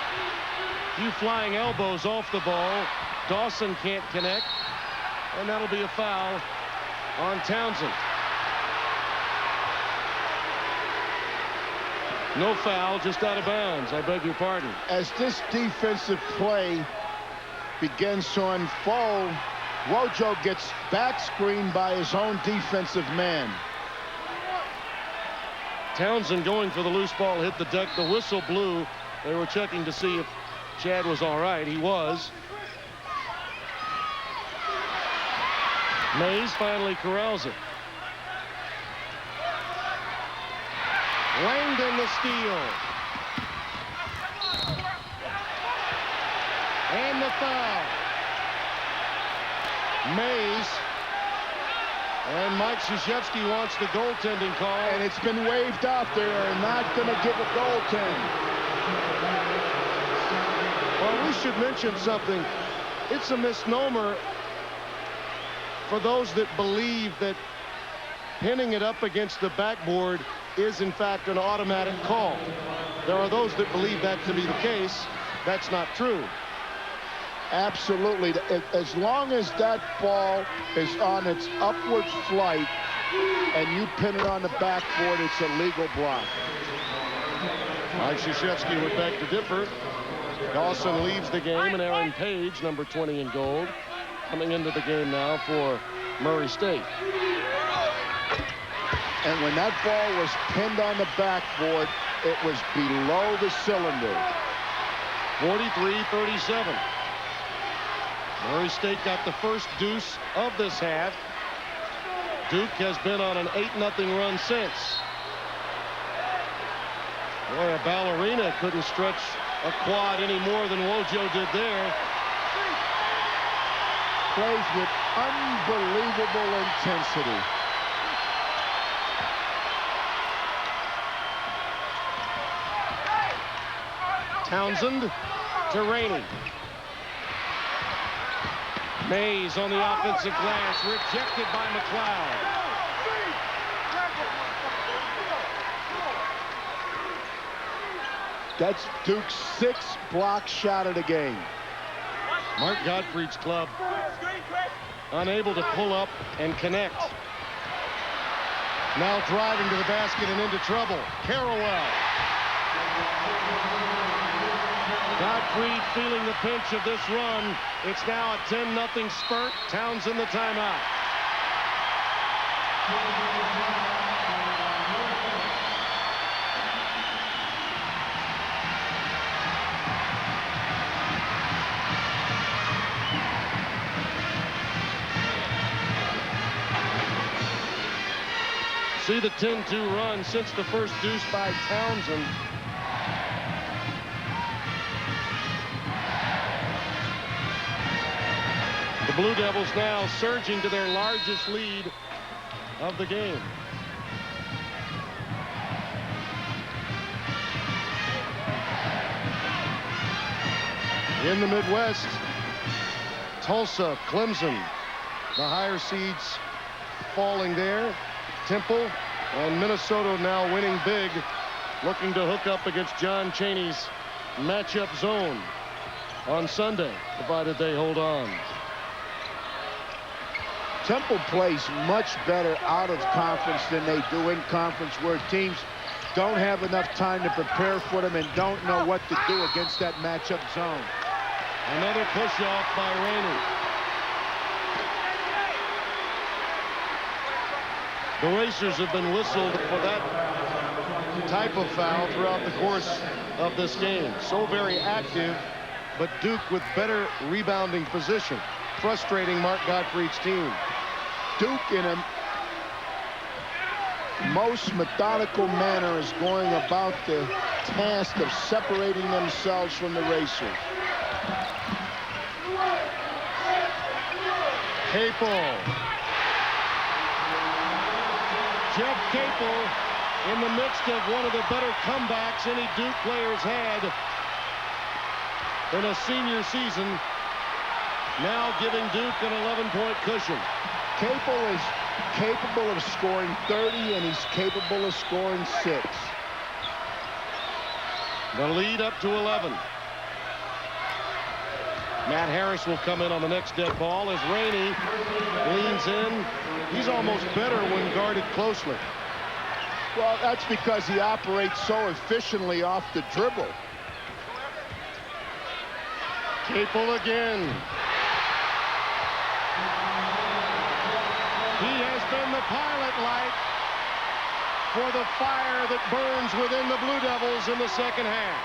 Speaker 1: few flying elbows off the ball. Dawson can't connect, and that'll be a foul on Townsend. No foul, just out of bounds. I beg your pardon.
Speaker 2: As this defensive play begins to unfold, Wojo gets back screened by his own defensive man.
Speaker 1: Townsend going for the loose ball, hit the deck. The whistle blew. They were checking to see if Chad was all right. He was. Mays finally corrals it. Langdon the steal. And the foul. Mays. And Mike Krzyzewski wants the goaltending call.
Speaker 2: And it's been waved off. They're not going to give a goaltend.
Speaker 1: Well, we should mention something. It's a misnomer for those that believe that pinning it up against the backboard is in fact an automatic call. There are those that believe that to be the case. That's not true.
Speaker 2: Absolutely. As long as that ball is on its upward flight and you pin it on the backboard, it's a legal block.
Speaker 1: Mike Krzyzewski would beg to differ. Dawson leaves the game, and Aaron Page, number 20 in gold, coming into the game now for Murray State.
Speaker 2: And when that ball was pinned on the backboard, it was below the cylinder.
Speaker 1: 43-37. Murray State got the first deuce of this half. Duke has been on an 8-0 run since. Boy, a ballerina couldn't stretch a quad any more than Wojo did there.
Speaker 2: Plays with unbelievable intensity.
Speaker 1: Townsend to Rainey. Mays on the offensive glass, rejected by McLeod.
Speaker 2: That's Duke's 6th block shot of the game.
Speaker 1: Mark Gottfried's club unable to pull up and connect. Now driving to the basket and into trouble. Carrawell. Gottfried feeling the pinch of this run. It's now a 10-0 spurt. Townsend the timeout. See the 10-2 run since the first deuce by Townsend. The Blue Devils now surging to their largest lead of the game. In the Midwest, Tulsa, Clemson, the higher seeds falling there. Temple and Minnesota now winning big, looking to hook up against John Chaney's matchup zone on Sunday, provided they hold on.
Speaker 2: Temple plays much better out of conference than they do in conference, where teams don't have enough time to prepare for them and don't know what to do against that matchup zone.
Speaker 1: Another push-off by Rainey. The Racers have been whistled for that type of foul throughout the course of this game. So very active, but Duke with better rebounding position, frustrating Mark Gottfried's team.
Speaker 2: Duke, in a most methodical manner, is going about the task of separating themselves from the Racers.
Speaker 1: Capel. Jeff Capel in the midst of one of the better comebacks any Duke players had in a senior season, now giving Duke an 11-point cushion.
Speaker 2: Capel is capable of scoring 30, and he's capable of scoring 6.
Speaker 1: The lead up to 11. Matt Harris will come in on the next dead ball as Rainey leans in. He's almost better when guarded closely.
Speaker 2: Well, that's because he operates so efficiently off the dribble.
Speaker 1: Capel again. He has been the pilot light for the fire that burns within the Blue Devils in the second half.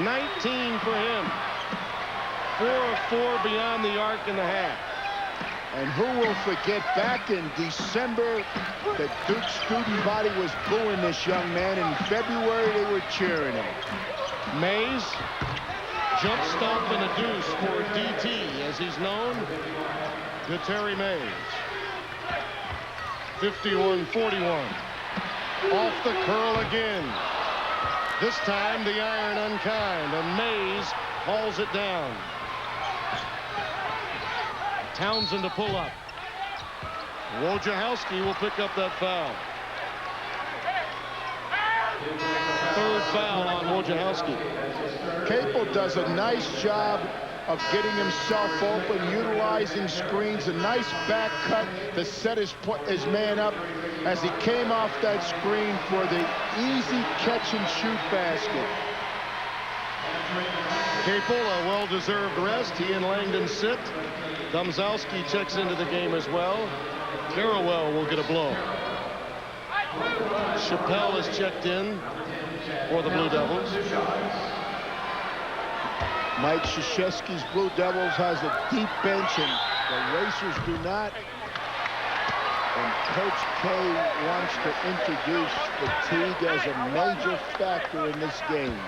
Speaker 1: 19 for him. 4 of 4 beyond the arc in the half.
Speaker 2: And who will forget back in December that Duke's student body was booing this young man. In February, they were cheering him.
Speaker 1: Mays, jump stop and a deuce for DT, as he's known, to Terry Mays. 51-41. Off the curl again. This time the iron unkind, and Mays hauls it down. Townsend to pull up. Wojciechowski will pick up that foul. Third foul on Wojciechowski.
Speaker 2: Capel does a nice job of getting himself open, utilizing screens, a nice back cut to set his man up as he came off that screen for the easy catch and shoot basket.
Speaker 1: Capel, a well-deserved rest. He and Langdon sit. Domzowski checks into the game as well. Carrawell will get a blow. Chappelle is checked in for the Blue Devils.
Speaker 2: Mike Krzyzewski's Blue Devils has a deep bench, and the Racers do not. And Coach K wants to introduce fatigue as a major factor in this game.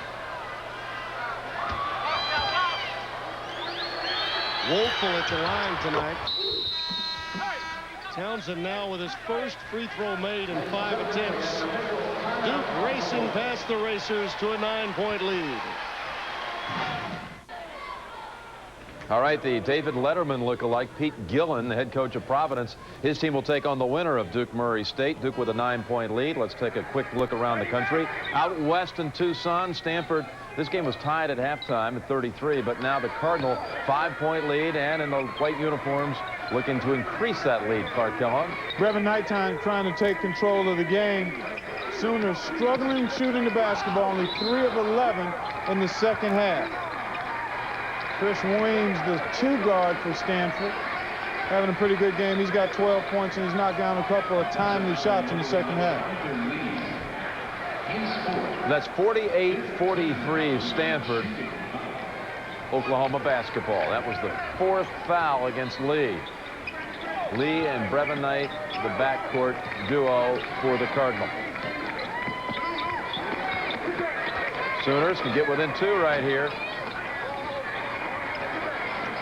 Speaker 1: Woeful at the line tonight. Townsend now with his first free throw made in 5 attempts. Duke racing past the Racers to a 9-point lead.
Speaker 5: All right, the David Letterman lookalike, Pete Gillen, the head coach of Providence. His team will take on the winner of Duke Murray State. Duke with a 9-point lead. Let's take a quick look around the country. Out west in Tucson, Stanford. This game was tied at halftime at 33, but now the Cardinal 5-point lead, and in the white uniforms looking to increase that lead. Clark Kellogg.
Speaker 6: Brevin Nighttime trying to take control of the game. Sooners struggling shooting the basketball, only 3 of 11 in the second half. Chris Weems, the 2 guard for Stanford, having a pretty good game. He's got 12 points, and he's knocked down a couple of timely shots in the second half.
Speaker 5: That's 48-43 Stanford, Oklahoma basketball. That was the 4th foul against Lee. Lee and Brevin Knight, the backcourt duo for the Cardinal. Sooners can get within 2 right here.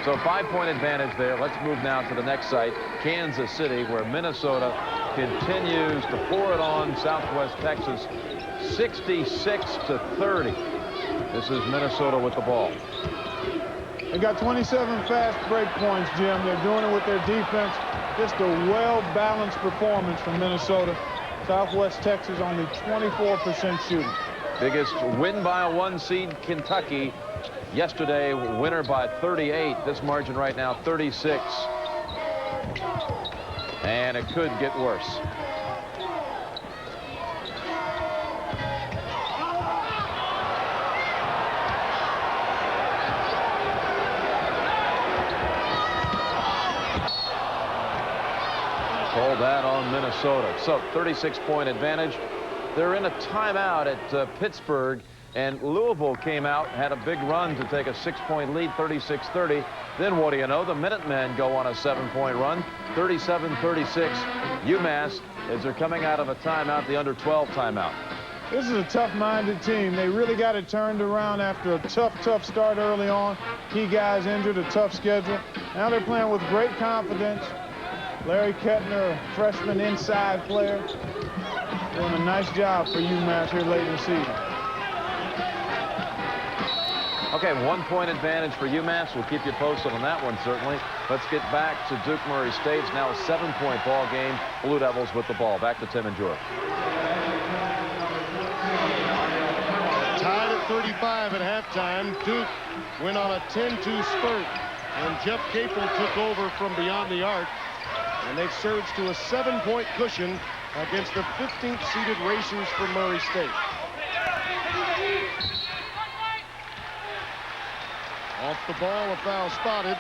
Speaker 5: So 5-point advantage there. Let's move now to the next site, Kansas City, where Minnesota continues to pour it on Southwest Texas, 66-30. This is Minnesota with the ball.
Speaker 6: They got 27 fast break points, Jim. They're doing it with their defense. Just a well-balanced performance from Minnesota. Southwest Texas only 24% shooting.
Speaker 5: Biggest win by a 1 seed, Kentucky. Yesterday, winner by 38. This margin right now, 36. And it could get worse. Call that on Minnesota. So 36-point advantage. They're in a timeout at Pittsburgh. And Louisville came out, had a big run to take a 6-point lead, 36-30. Then what do you know? The Minutemen go on a 7-point run, 37-36. UMass, as they're coming out of a timeout, the under-12 timeout.
Speaker 6: This is a tough-minded team. They really got it turned around after a tough start early on. Key guys injured, a tough schedule. Now they're playing with great confidence. Larry Kettner, a freshman inside player. Doing a nice job for UMass here late in the season.
Speaker 5: Okay, 1-point advantage for UMass. We'll keep you posted on that one, certainly. Let's get back to Duke Murray State. It's now a 7-point ball game. Blue Devils with the ball. Back to Tim and George.
Speaker 1: Tied at 35 at halftime. Duke went on a 10-2 spurt, and Jeff Capel took over from beyond the arc, and they've surged to a 7-point cushion against the 15th seeded Racers from Murray State. Off the ball, a foul spotted.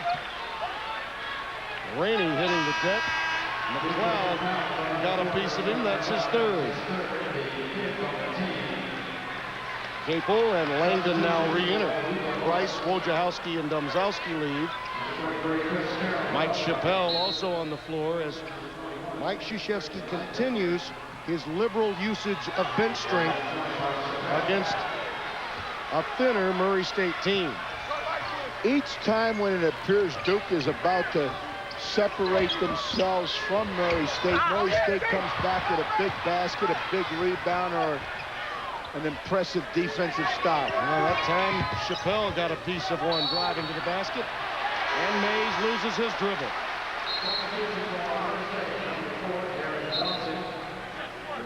Speaker 1: Rainey hitting the deck. McLeod got a piece of him. That's his third. Capel and Langdon now re-enter. Price, Wojciechowski, and Domzowski leave. Mike Chappelle also on the floor as Mike Krzyzewski continues his liberal usage of bench strength against a thinner Murray State team.
Speaker 2: Each time when it appears Duke is about to separate themselves from Murray State comes back with a big basket, a big rebound, or an impressive defensive stop.
Speaker 1: Well, that time Chappelle got a piece of one driving to the basket, and Mays loses his dribble.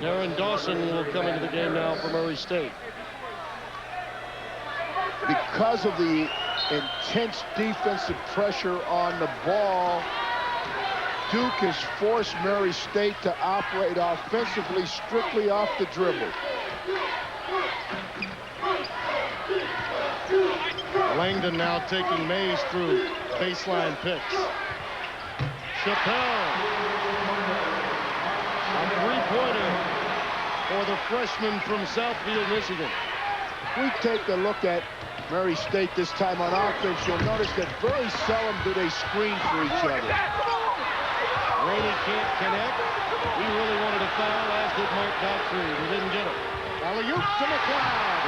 Speaker 1: Darren Dawson will come into the game now for Murray State.
Speaker 2: Because of the intense defensive pressure on the ball, Duke has forced Murray State to operate offensively strictly off the dribble.
Speaker 1: Langdon now taking Mays through baseline picks. Chappelle. A three-pointer for the freshman from Southfield, Michigan.
Speaker 2: If we take a look at Murray State this time on offense, you'll notice that very seldom do they screen for each other.
Speaker 1: Rainey can't connect. He really wanted a foul, as did Mark Gottfried. He didn't get it. Alley-oop to McLeod.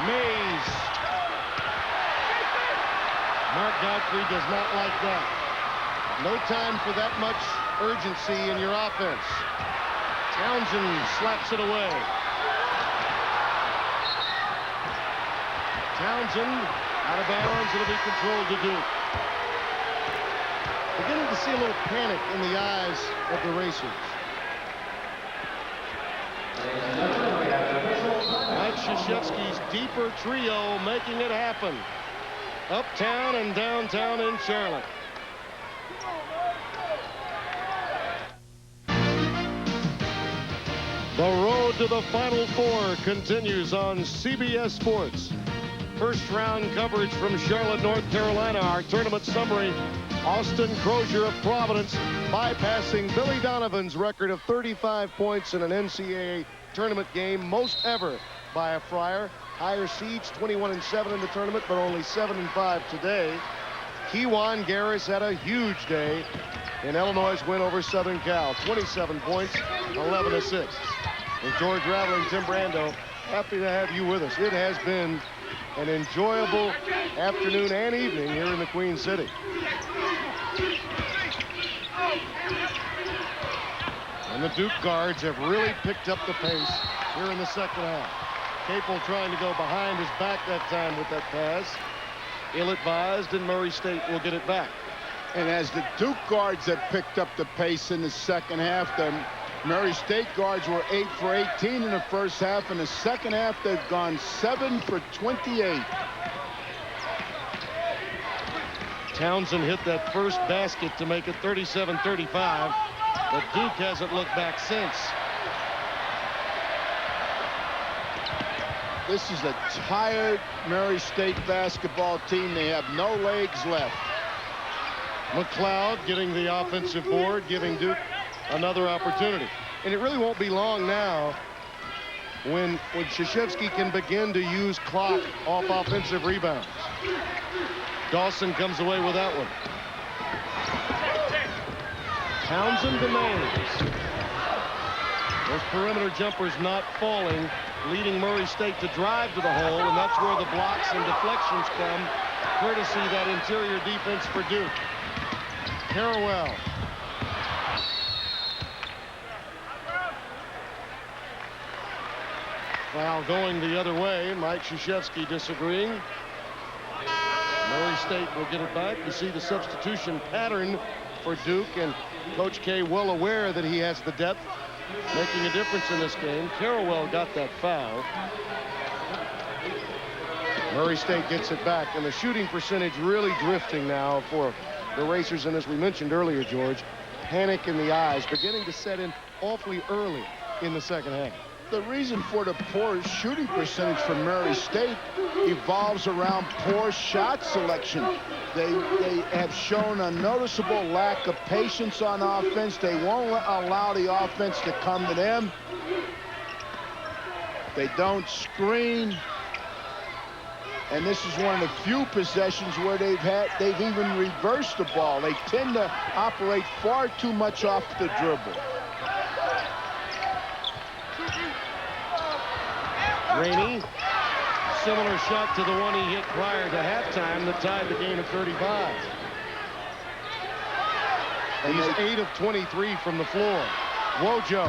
Speaker 1: Mays. Mark Gottfried does not like that. No time for that much urgency in your offense. Townsend slaps it away. Townsend out of bounds. It'll be controlled to Duke. Beginning to see a little panic in the eyes of the Racers. Mike Krzyzewski's deeper trio making it happen. Uptown and downtown in Charlotte. The road to the Final Four continues on CBS Sports. First round coverage from Charlotte, North Carolina. Our tournament summary: Austin Crozier of Providence bypassing Billy Donovan's record of 35 points in an NCAA tournament game, most ever by a Friar. Higher seeds, 21-7 in the tournament, but only 7-5 today. Kejuan Garris had a huge day in Illinois' win over Southern Cal. 27 points, 11 assists. And George Ravel and Tim Brando, happy to have you with us. It has been an enjoyable afternoon and evening here in the Queen City. And the Duke guards have really picked up the pace here in the second half. Capel trying to go behind his back that time with that pass. Ill-advised, and Murray State will get it back.
Speaker 2: And as the Duke guards have picked up the pace in the second half, the Murray State guards were 8 for 18 in the first half. In the second half, they've gone 7 for 28.
Speaker 1: Townsend hit that first basket to make it 37-35, but Duke hasn't looked back since.
Speaker 2: This is a tired Murray State basketball team. They have no legs left.
Speaker 1: McLeod getting the offensive board, giving Duke another opportunity. And it really won't be long now when Krzyzewski can begin to use clock off offensive rebounds. Dawson comes away with that one. Townsend to Mays. Those perimeter jumpers not falling, leading Murray State to drive to the hole, and that's where the blocks and deflections come, courtesy that interior defense for Duke. Carawell. Foul going the other way. Mike Krzyzewski disagreeing. Murray State will get it back. You see the substitution pattern for Duke, and Coach K well aware that he has the depth, making a difference in this game. Carawell got that foul. Murray State gets it back, and the shooting percentage really drifting now for the Racers, and as we mentioned earlier, George, panic in the eyes beginning to set in awfully early in the second half.
Speaker 2: The reason for the poor shooting percentage for Murray State evolves around poor shot selection. They have shown a noticeable lack of patience on offense. They won't allow the offense to come to them. They don't screen. And this is one of the few possessions where they've even reversed the ball. They tend to operate far too much off the dribble.
Speaker 1: Rainey, similar shot to the one he hit prior to halftime that tied the game at 35. He's 8 of 23 from the floor. Wojo.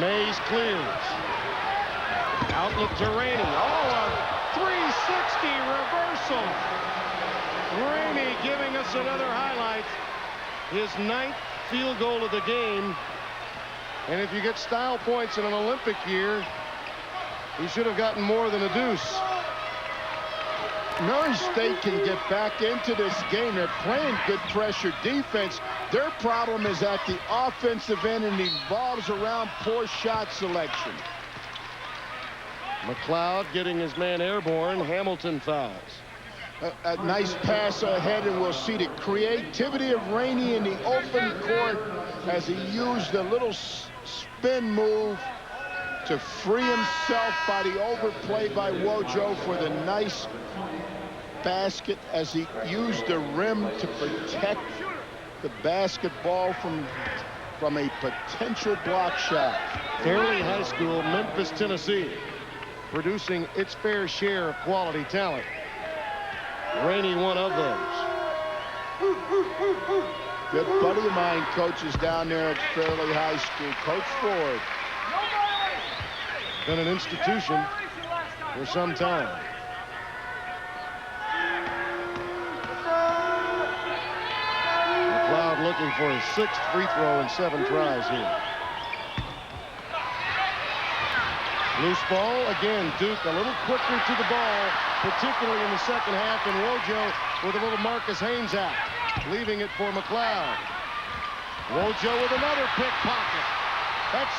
Speaker 1: Mays clears. Outlet to Rainey. Oh, a 360 reversal. Rainey giving us another highlight. His 9th field goal of the game. And if you get style points in an Olympic year, he should have gotten more than a deuce.
Speaker 2: Murray State can get back into this game. They're playing good pressure defense. Their problem is at the offensive end and evolves around poor shot selection.
Speaker 1: McLeod getting his man airborne. Hamilton fouls.
Speaker 2: A nice pass ahead, and we'll see the creativity of Rainey in the open court as he used a little spin move to free himself by the overplay by Wojo for the nice basket as he used the rim to protect the basketball from a potential block shot.
Speaker 1: Fairleigh High School, Memphis, Tennessee, producing its fair share of quality talent. Rainey, one of those.
Speaker 2: Good buddy of mine coaches down there at Fairleigh High School, Coach Ford.
Speaker 1: Been an institution for some time. McLeod looking for his 6th free throw in 7 tries here. Loose ball again. Duke a little quicker to the ball, particularly in the second half, and Wojo with a little Marcus Haynes out, leaving it for McLeod. Wojo with another pickpocket. That's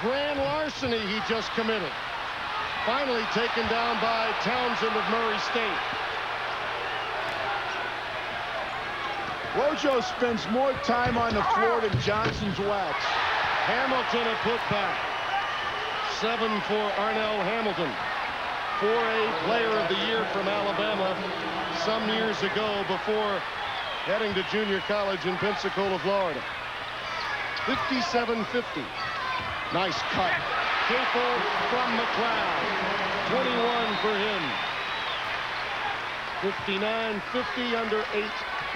Speaker 1: grand larceny he just committed. Finally taken down by Townsend of Murray State.
Speaker 2: Wojo spends more time on the floor than Johnson's wax.
Speaker 1: Hamilton a putback. 7 for Arnell Hamilton. 4A Player of the Year from Alabama some years ago before heading to junior college in Pensacola, Florida. 57-50. Nice cut. Capel from McLeod. 21 for him. 59-50, under 8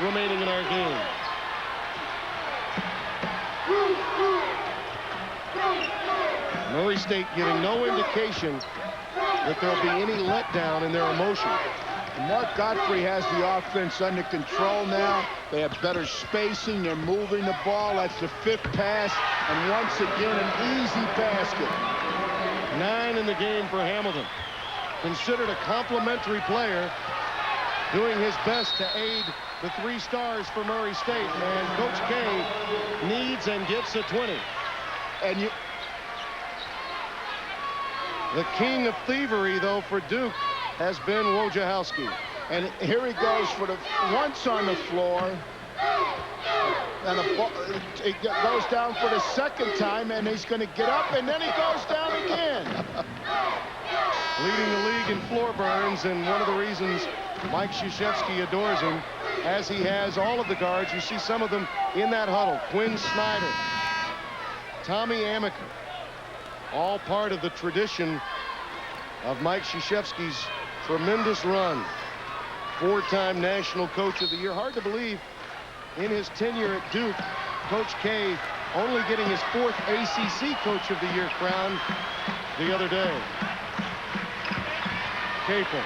Speaker 1: remaining in our game. Murray State giving no indication that there'll be any letdown in their emotion.
Speaker 2: Mark Godfrey has the offense under control now. They have better spacing. They're moving the ball. That's the 5th pass. And once again, an easy basket.
Speaker 1: 9 in the game for Hamilton. Considered a complimentary player, doing his best to aid the 3 stars for Murray State. And Coach K needs and gets a 20.
Speaker 2: And
Speaker 1: the king of thievery, though, for Duke has been Wojciechowski.
Speaker 2: And here he goes for the once on the floor. And it goes down for the 2nd time, and he's going to get up, and then he goes down again.
Speaker 1: Leading the league in floor burns, and one of the reasons Mike Krzyzewski adores him, as he has all of the guards. You see some of them in that huddle. Quinn Snyder, Tommy Amaker, all part of the tradition of Mike Krzyzewski's tremendous run. 4-time National Coach of the Year. Hard to believe in his tenure at Duke. Coach K only getting his 4th ACC Coach of the Year crown the other day. Capel.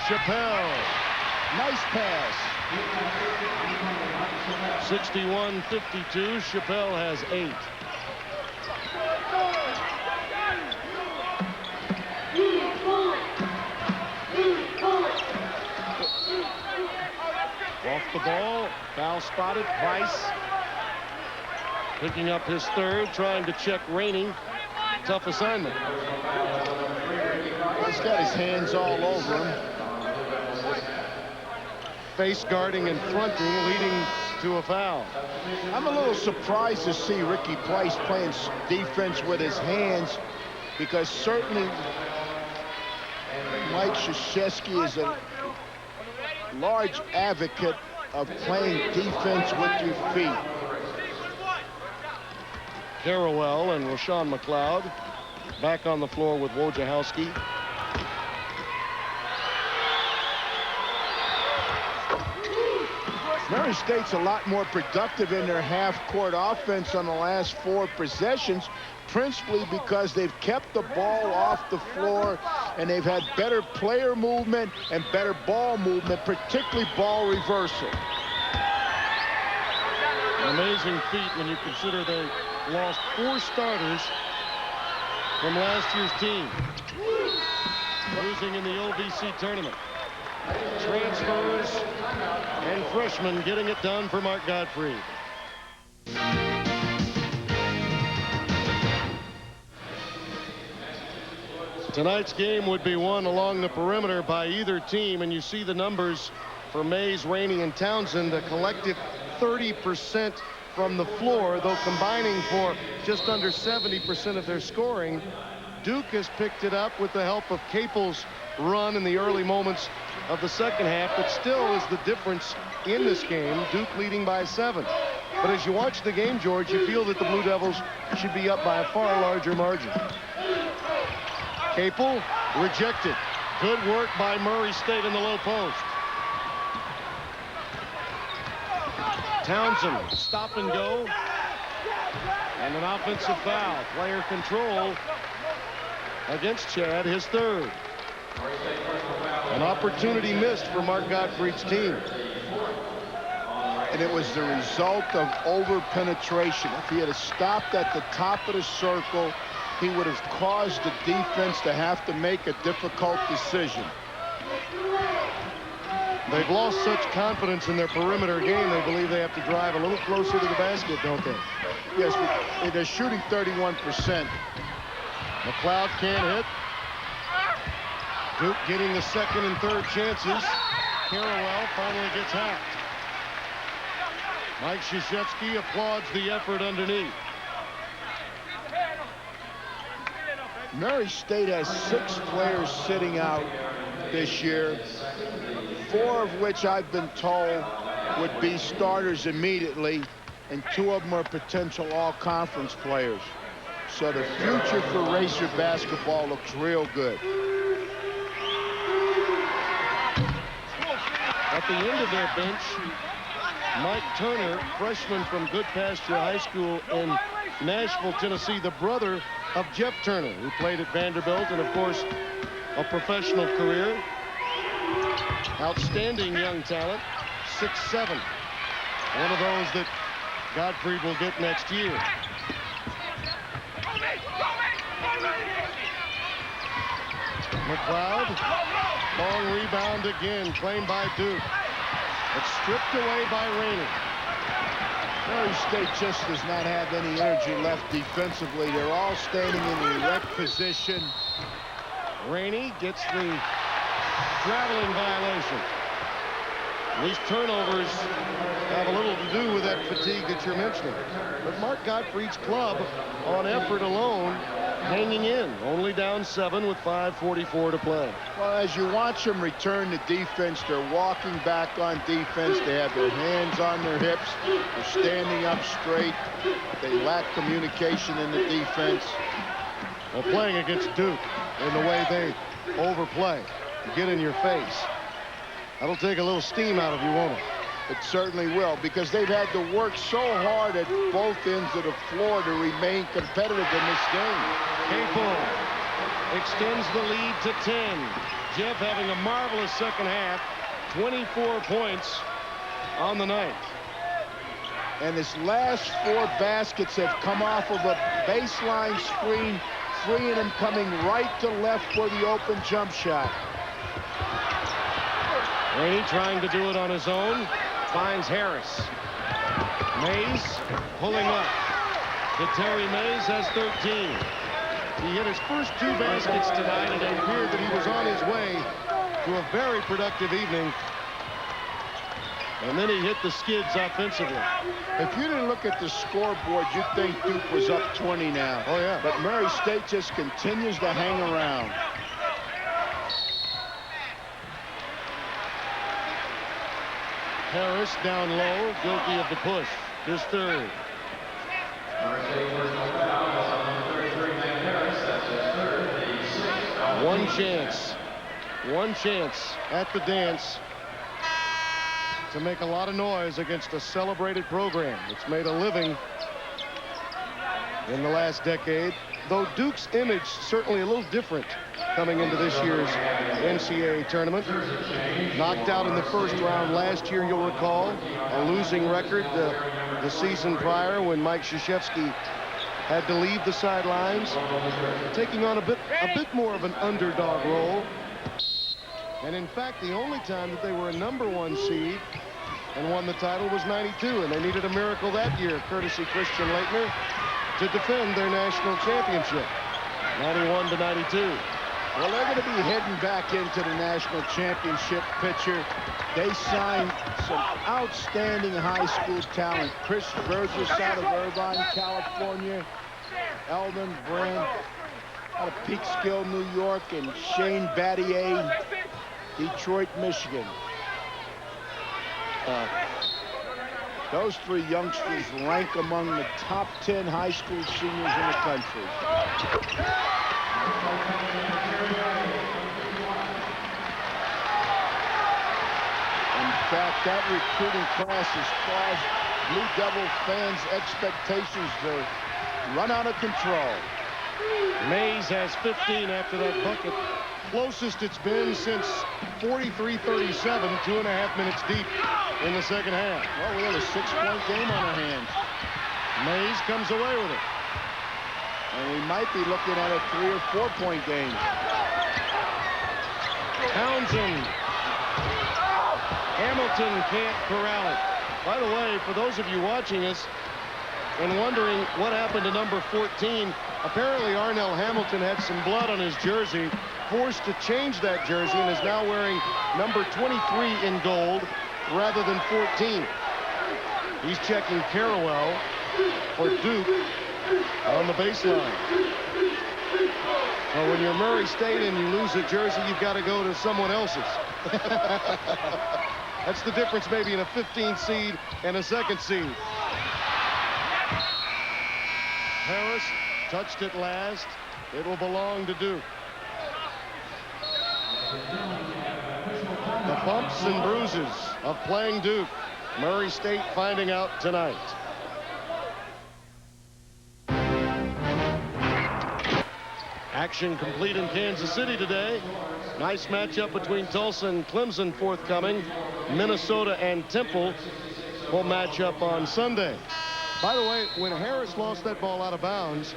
Speaker 1: Chappelle.
Speaker 2: Nice pass.
Speaker 1: 61-52. Chappelle has 8. Off the ball. Foul spotted. Price picking up his 3rd, trying to check Rainey. Tough assignment.
Speaker 2: He's got his hands all over him.
Speaker 1: Face guarding and fronting, leading to a foul.
Speaker 2: I'm a little surprised to see Ricky Price playing defense with his hands, because certainly Mike Krzyzewski is a large advocate of playing defense with your feet.
Speaker 1: Carrawell and Rashawn McLeod back on the floor with Wojciechowski.
Speaker 2: Murray State's a lot more productive in their half-court offense on the last 4 possessions, principally because they've kept the ball off the floor and they've had better player movement and better ball movement, particularly ball reversal.
Speaker 1: An amazing feat when you consider they lost 4 starters from last year's team, losing in the OVC tournament. Transfers and freshmen getting it done for Mark Gottfried. Tonight's game would be won along the perimeter by either team, and you see the numbers for Mays, Rainey, and Townsend, a collective 30% from the floor, though combining for just under 70% of their scoring. Duke has picked it up with the help of Capel's run in the early moments of the second half, but still is the difference in this game. Duke leading by 7. But as you watch the game, George, you feel that the Blue Devils should be up by a far larger margin. Capel rejected. Good work by Murray State in the low post. Townsend, stop and go. And an offensive foul. Player control against Chad, his 3rd. An opportunity missed for Mark Gottfried's team.
Speaker 2: And it was the result of over-penetration. If he had stopped at the top of the circle, he would have caused the defense to have to make a difficult decision.
Speaker 1: They've lost such confidence in their perimeter game, they believe they have to drive a little closer to the basket, don't they?
Speaker 2: Yes, but they're shooting 31%.
Speaker 1: McLeod can't hit. Duke getting the 2nd and 3rd chances. Carrawell finally gets hacked. Mike Krzyzewski applauds the effort underneath.
Speaker 2: Murray State has 6 players sitting out this year, 4 of which I've been told would be starters immediately, and 2 of them are potential all-conference players. So the future for Racer basketball looks real good.
Speaker 1: At the end of their bench, Mike Turner, freshman from Goodpasture High School in Nashville, Tennessee, the brother of Jeff Turner, who played at Vanderbilt and, of course, a professional career. Outstanding young talent, 6'7". One of those that Gottfried will get next year. McLeod, long rebound again, claimed by Duke. It's stripped away by Rainey.
Speaker 2: Murray State just does not have any energy left defensively. They're all standing in the erect position.
Speaker 1: Rainey gets the traveling violation. These turnovers have a little to do with that fatigue that you're mentioning. But Mark Gottfried's club, on effort alone, hanging in, only down 7 with 5:44 to play.
Speaker 2: Well, as you watch them return to defense, they're walking back on defense. They have their hands on their hips. They're standing up straight. They lack communication in the defense.
Speaker 1: Well, playing against Duke in the way they overplay, get in your face, that'll take a little steam out of you, won't it?
Speaker 2: It certainly will, because they've had to work so hard at both ends of the floor to remain competitive in this game.
Speaker 1: Capel extends the lead to 10. Jeff having a marvelous second half. 24 points on the night.
Speaker 2: And his last 4 baskets have come off of a baseline screen, 3 of them coming right to left for the open jump shot.
Speaker 1: Rainey trying to do it on his own. Finds Harris. Mays pulling up. Terry Mays has 13. He hit his first 2 baskets tonight, and it appeared that he was on his way to a very productive evening. And then he hit the skids offensively.
Speaker 2: If you didn't look at the scoreboard, you'd think Duke was up 20 now.
Speaker 1: Oh, yeah.
Speaker 2: But Murray State just continues to hang around.
Speaker 1: Harris down low, guilty of the push. His third. One chance at the dance to make a lot of noise against a celebrated program. It's made a living in the last decade, though Duke's image certainly a little different coming into this year's NCAA tournament. Knocked out in the first round last year, you'll recall, a losing record the season prior when Mike Krzyzewski had to leave the sidelines, taking on a bit more of an underdog role. And in fact, the only time that they were a #1 seed and won the title was '92, and they needed a miracle that year, courtesy Christian Laettner, to defend their national championship, 91 to 92.
Speaker 2: Well, they're going to be heading back into the national championship picture. They signed some outstanding high school talent. Chris Burgess out of Irvine, California. Eldon Brand out of Peekskill, New York. And Shane Battier, Detroit, Michigan. Those 3 youngsters rank among the top 10 high school seniors in the country. In fact, that recruiting class has caused Blue Devil fans' expectations to run out of control.
Speaker 1: Mays has 15 after that bucket. Closest it's been since 43-37, 2.5 minutes deep in the second half.
Speaker 2: Well, we have a 6-point game on our hands.
Speaker 1: Mays comes away with it.
Speaker 2: And we might be looking at a 3- or 4-point game.
Speaker 1: Townsend. Hamilton can't corral it. By the way, for those of you watching us and wondering what happened to number 14, apparently Arnell Hamilton had some blood on his jersey, forced to change that jersey, and is now wearing number 23 in gold rather than 14. He's checking Carawell for Duke on the baseline. Well, when you're Murray State and you lose a jersey, you've got to go to someone else's. That's the difference maybe in a 15 seed and a 2nd seed. Harris touched it last. It will belong to Duke. The bumps and bruises of playing Duke. Murray State finding out tonight. Action complete in Kansas City today. Nice matchup between Tulsa and Clemson forthcoming. Minnesota and Temple will match up on Sunday. By the way, when Harris lost that ball out of bounds,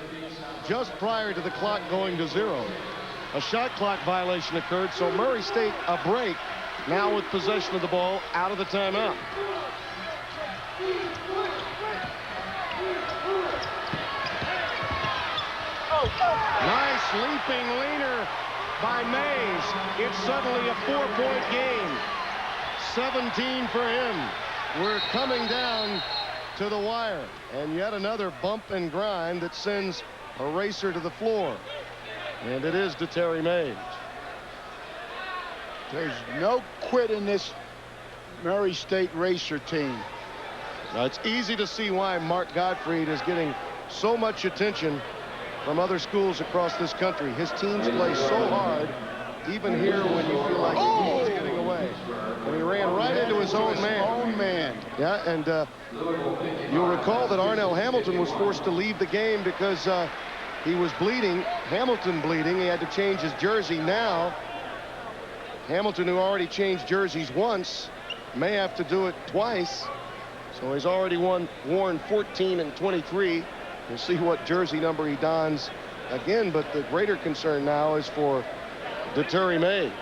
Speaker 1: just prior to the clock going to 0, a shot clock violation occurred, so Murray State a break, now with possession of the ball out of the timeout. Nice leaping leaner by Mays. It's suddenly a 4-point game. 17 for him. We're coming down to the wire. And yet another bump and grind that sends a racer to the floor. And it is to Terry Mays.
Speaker 2: There's no quit in this Murray State racer team.
Speaker 1: Now, it's easy to see why Mark Gottfried is getting so much attention from other schools across this country. His teams play so hard, even here when you feel like he's getting away. And he ran ran right into his own man. Yeah, and you'll recall that Arnell Hamilton was forced to leave the game because he was bleeding. Hamilton bleeding. He had to change his jersey. Now, Hamilton, who already changed jerseys once, may have to do it twice. So he's already worn 14 and 23. We'll see what jersey number he dons again, but the greater concern now is for Terry Mays.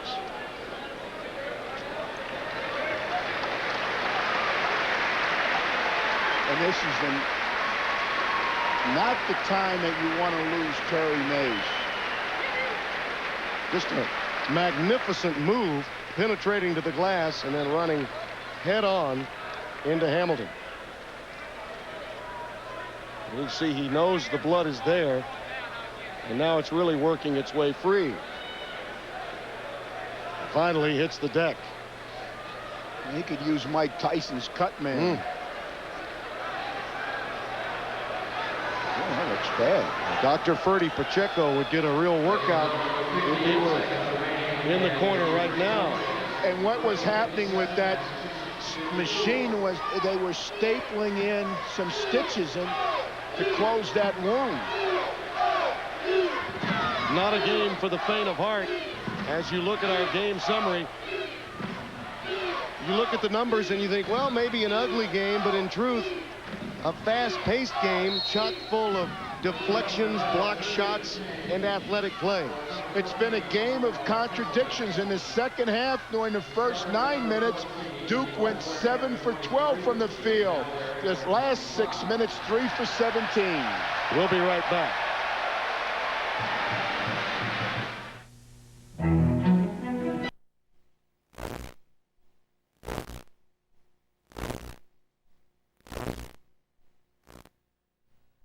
Speaker 2: And this is not the time that you want to lose Terry Mays.
Speaker 1: Just a magnificent move, penetrating to the glass and then running head on into Hamilton. You see he knows the blood is there, and now it's really working its way free. Finally hits the deck.
Speaker 2: He could use Mike Tyson's cut man. Oh, that looks bad.
Speaker 1: Dr. Ferdy Pacheco would get a real workout if he were in the corner right now.
Speaker 2: And what was happening with that machine was they were stapling in some stitches in to close that wound.
Speaker 1: Not a game for the faint of heart. As you look at our game summary, you look at the numbers and you think, well, maybe an ugly game, but in truth, a fast-paced game chock full of deflections, block shots, and athletic plays.
Speaker 2: It's been a game of contradictions. In the second half, during the first 9 minutes, Duke went 7 for 12 from the field. This last 6 minutes, 3 for 17.
Speaker 1: We'll be right back.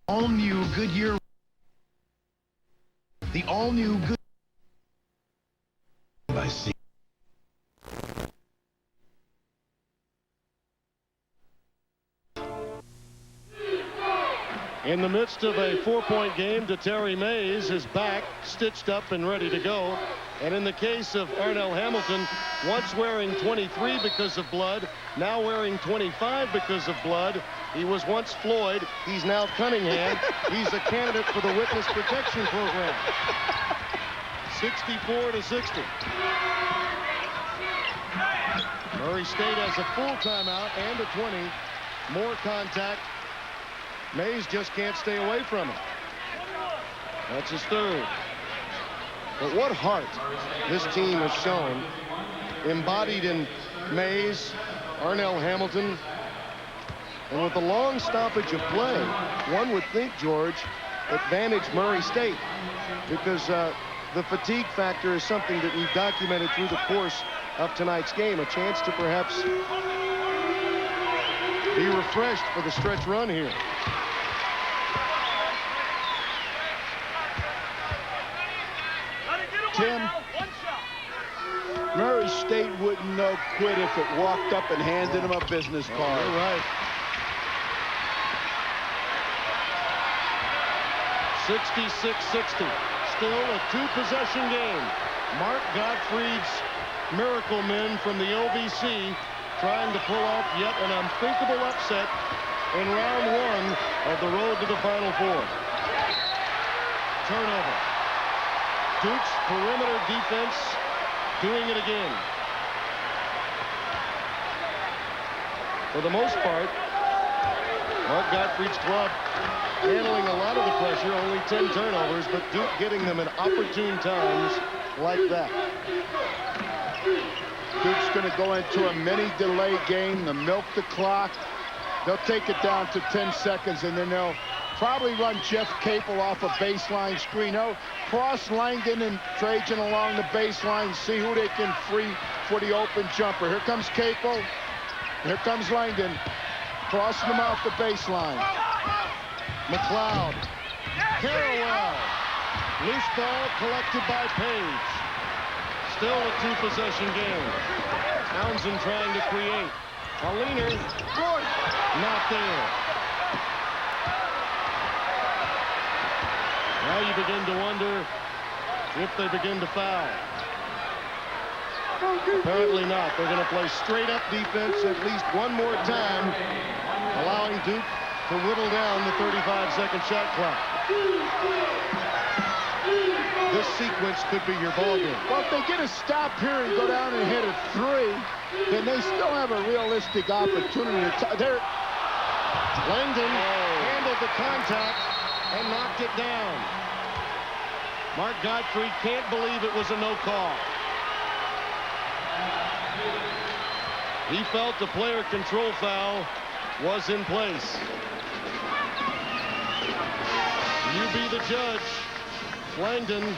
Speaker 7: All-new Goodyear. The all-new Goodyear by C.
Speaker 1: In the midst of a 4-point game, Terry Mays is back, stitched up and ready to go. And in the case of Arnell Hamilton, once wearing 23 because of blood, now wearing 25 because of blood. He was once Floyd. He's now Cunningham. He's a candidate for the witness protection program. 64-60. Murray State has a full timeout and a 20. More contact. Mays just can't stay away from it. That's his third. But what heart this team has shown, embodied in Mays, Arnell Hamilton, and with the long stoppage of play, one would think, George, advantage Murray State, because the fatigue factor is something that we've documented through the course of tonight's game. A chance to perhaps be refreshed for the stretch run here.
Speaker 2: Tim, Murray State wouldn't know quit if it walked up and handed him a business card.
Speaker 1: You're right. 66-60. Still a two-possession game. Mark Gottfried's Miracle Men from the OVC trying to pull off yet an unthinkable upset in round one of the road to the Final Four. Turnover. Duke's perimeter defense doing it again. For the most part, Mark Gottfried's club handling a lot of the pressure, only 10 turnovers, but Duke getting them in opportune times like that.
Speaker 2: Duke's going to go into a mini delay game to milk the clock. They'll take it down to 10 seconds, and then they'll probably run Jeff Capel off a baseline screen. They'll cross Langdon and Trajan along the baseline, see who they can free for the open jumper. Here comes Capel. Here comes Langdon. Crossing them off the baseline.
Speaker 1: McLeod. Carrawell. Loose ball collected by Page. Still a two-possession game. Townsend trying to create. A leaner. Good. Not there. Now you begin to wonder if they begin to foul. Apparently not. They're going to play straight up defense at least one more time, allowing Duke to whittle down the 35-second shot clock. This sequence could be your ball game.
Speaker 2: Well, if they get a stop here and go down and hit a 3, then they still have a realistic opportunity to
Speaker 1: Langdon handled the contact and knocked it down. Mark Godfrey can't believe it was a no call. He felt the player control foul was in place. You be the judge. Langdon,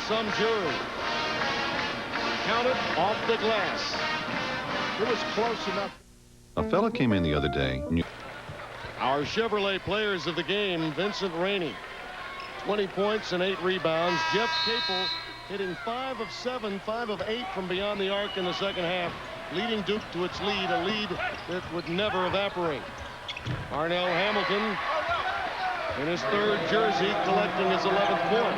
Speaker 1: some jury. Count it off the glass.
Speaker 2: It was close enough.
Speaker 7: A fella came in the other day.
Speaker 1: Our Chevrolet players of the game, Vincent Rainey, 20 points and 8 rebounds. Jeff Capel hitting 5 of 7, 5 of 8 from beyond the arc in the second half, leading Duke to its lead, a lead that would never evaporate. Arnell Hamilton in his 3rd jersey, collecting his 11th point,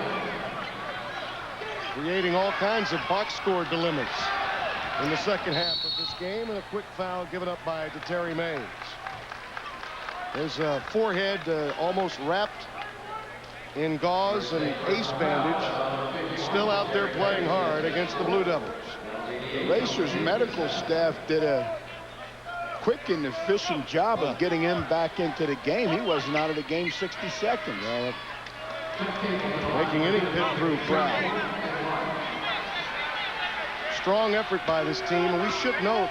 Speaker 1: creating all kinds of box score dilemmas in the second half of this game, and a quick foul given up by Terry Mays. His forehead almost wrapped in gauze and ace bandage, still out there playing hard against the Blue Devils.
Speaker 2: The Racers medical staff did a quick and efficient job of getting him back into the game. He wasn't out of the game 60 seconds.
Speaker 1: Making any pit crew proud. Strong effort by this team, and we should note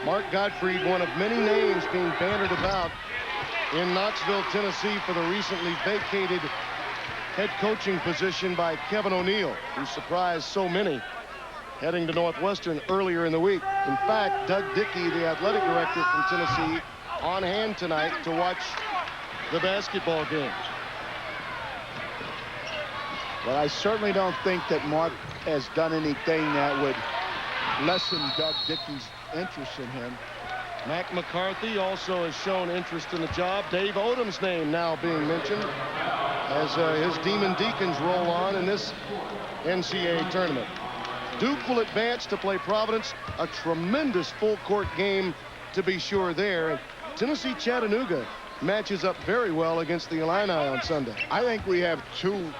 Speaker 1: Mark Gottfried, one of many names being bandied about in Knoxville, Tennessee, for the recently vacated head coaching position by Kevin O'Neill, who surprised so many heading to Northwestern earlier in the week. In fact, Doug Dickey, the athletic director from Tennessee, on hand tonight to watch the basketball game.
Speaker 2: But I certainly don't think that Mark has done anything that would lessen Doug Dickey's interest in him.
Speaker 1: Mac McCarthy also has shown interest in the job. Dave Odom's name now being mentioned as his Demon Deacons roll on in this NCAA tournament. Duke will advance to play Providence, a tremendous full-court game to be sure there. And Tennessee Chattanooga matches up very well against the Illini on Sunday.
Speaker 2: I think we have 2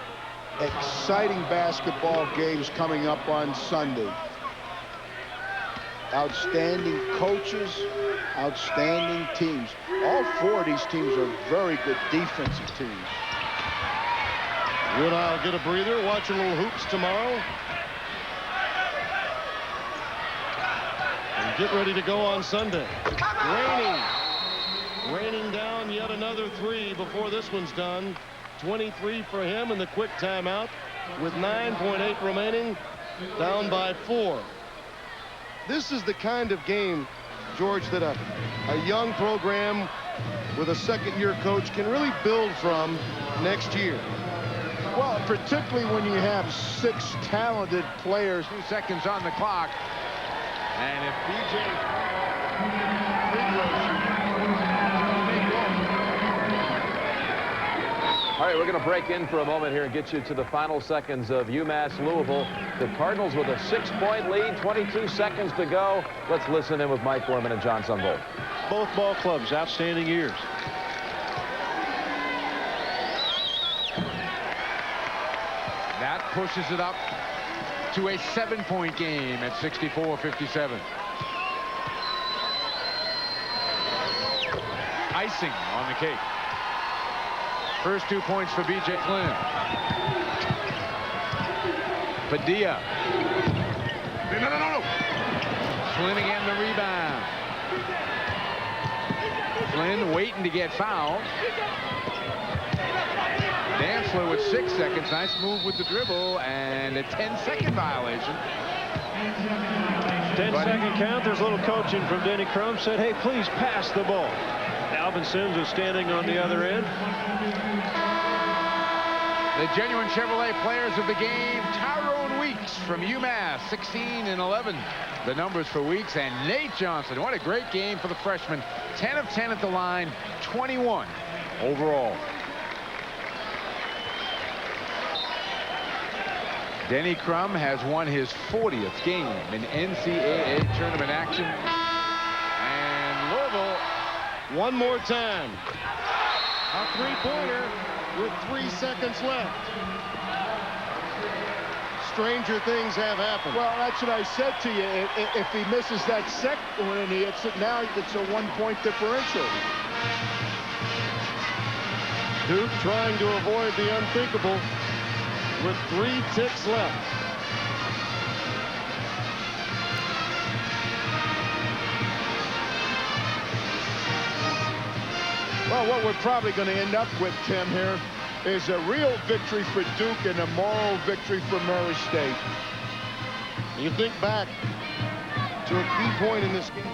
Speaker 2: exciting basketball games coming up on Sunday. Outstanding coaches, outstanding teams. All 4 of these teams are very good defensive teams.
Speaker 1: Woodile get a breather, watch a little hoops tomorrow. And get ready to go on Sunday. Raining down yet another 3 before this one's done. 23 for him in the quick timeout with 9.8 remaining, down by 4. This is the kind of game, George, that a young program with a second-year coach can really build from next year.
Speaker 2: Well, particularly when you have 6 talented players.
Speaker 8: 2 seconds on the clock. And if BJ...
Speaker 5: All right, we're going to break in for a moment here and get you to the final seconds of UMass Louisville. The Cardinals with a 6-point lead, 22 seconds to go. Let's listen in with Mike Gorman and John Sunvolt.
Speaker 9: Both ball clubs, outstanding years.
Speaker 8: That pushes it up to a 7-point game at 64-57. Icing on the cake. First 2 points for B.J. Flynn. Padilla. No. Flynn again the rebound. Flynn waiting to get fouled. Dantzler with 6 seconds. Nice move with the dribble and a 10-second violation.
Speaker 9: 10-second count. There's a little coaching from Denny Crum. Said, hey, please pass the ball. Alvin Sims is standing on the other end.
Speaker 8: The genuine Chevrolet players of the game, Tyrone Weeks from UMass, 16 and 11. The numbers for Weeks, and Nate Johnson. What a great game for the freshman. 10 of 10 at the line, 21 overall. Denny Crum has won his 40th game in NCAA tournament action. And Louisville,
Speaker 1: one more time. A three-pointer with 3 seconds left. Stranger things have happened.
Speaker 2: Well, that's what I said to you. If he misses that second one and he hits it, now it's a 1-point differential.
Speaker 1: Duke trying to avoid the unthinkable with 3 ticks left.
Speaker 2: Well, what we're probably going to end up with, Tim, here is a real victory for Duke and a moral victory for Murray State.
Speaker 1: You think back to a key point in this game.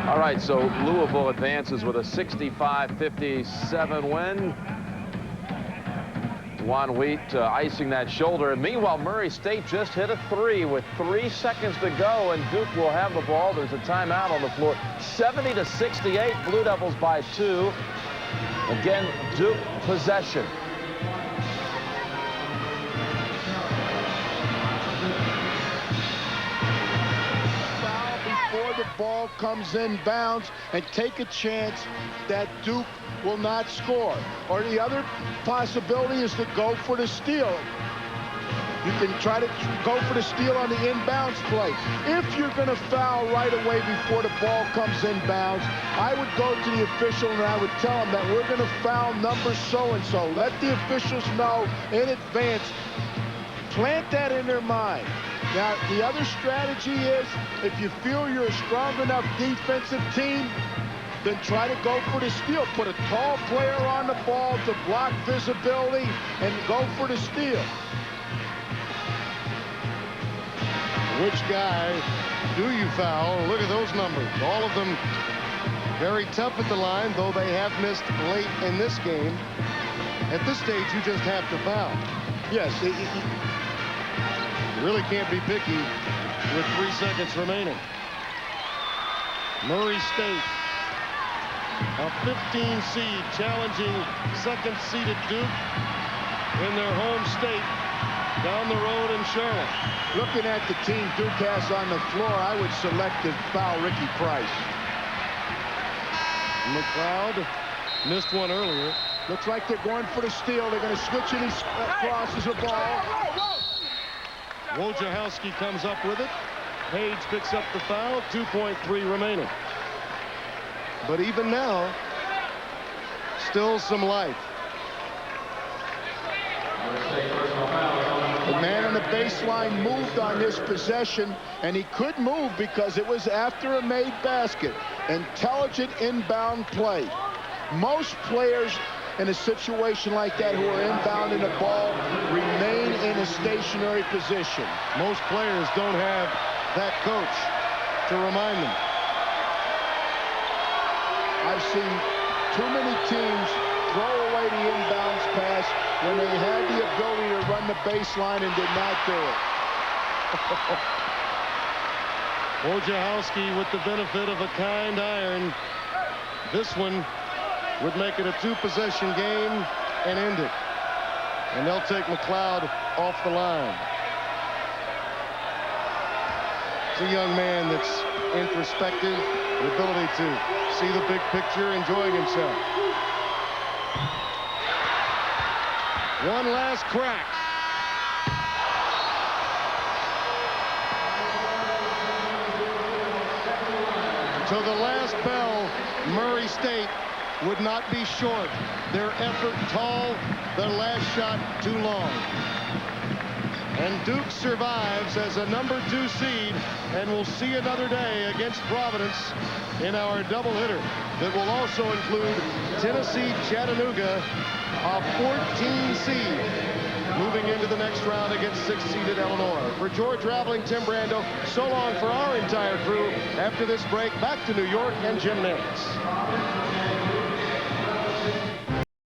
Speaker 5: All right, so Louisville advances with a 65-57 win. Juan Wheat icing that shoulder. And meanwhile, Murray State just hit a 3 with 3 seconds to go, and Duke will have the ball. There's a timeout on the floor. 70-68, Blue Devils by 2. Again, Duke possession.
Speaker 2: Foul before the ball comes in bounds and take a chance that Duke will not score. Or the other possibility is to go for the steal. You can try to go for the steal on the inbounds play. If you're going to foul right away before the ball comes inbounds, I would go to the official and I would tell him that we're going to foul number so-and-so. Let the officials know in advance. Plant that in their mind. Now, the other strategy is if you feel you're a strong enough defensive team, then try to go for the steal. Put a tall player on the ball to block visibility and go for the steal.
Speaker 1: Which guy do you foul? Look at those numbers. All of them very tough at the line, though they have missed late in this game. At this stage, you just have to foul.
Speaker 2: Yes.
Speaker 1: You really can't be picky with 3 seconds remaining. Murray State, a 15 seed challenging second-seeded Duke in their home state down the road in Charlotte.
Speaker 2: Looking at the team Duke has on the floor, I would select to foul Ricky Price.
Speaker 1: McLeod missed one earlier.
Speaker 2: Looks like they're going for the steal. They're going to switch and he crosses the ball.
Speaker 1: Wojciechowski comes up with it. Page picks up the foul. 2.3 remaining. But even now, still some life.
Speaker 2: The man on the baseline moved on this possession, and he could move because it was after a made basket. Intelligent inbound play. Most players in a situation like that who are inbounding the ball remain in a stationary position.
Speaker 1: Most players don't have that coach to remind them.
Speaker 2: I've seen too many teams throw away the inbounds pass when they had the ability to run the baseline and did not do it.
Speaker 1: Wojciechowski with the benefit of a kind iron. This one would make it a 2-possession game and end it. And they'll take McLeod off the line. It's a young man that's introspective, the ability to see the big picture, enjoying himself. One last crack. To the last bell, Murray State would not be short. Their effort tall, their last shot too long. And Duke survives as a number 2 seed, and we'll see another day against Providence in our doubleheader that will also include Tennessee Chattanooga, a 14 seed, moving into the next round against 6-seeded Illinois. For George Raveling, Tim Brando, so long for our entire crew. After this break, back to New York and Jim Nantz.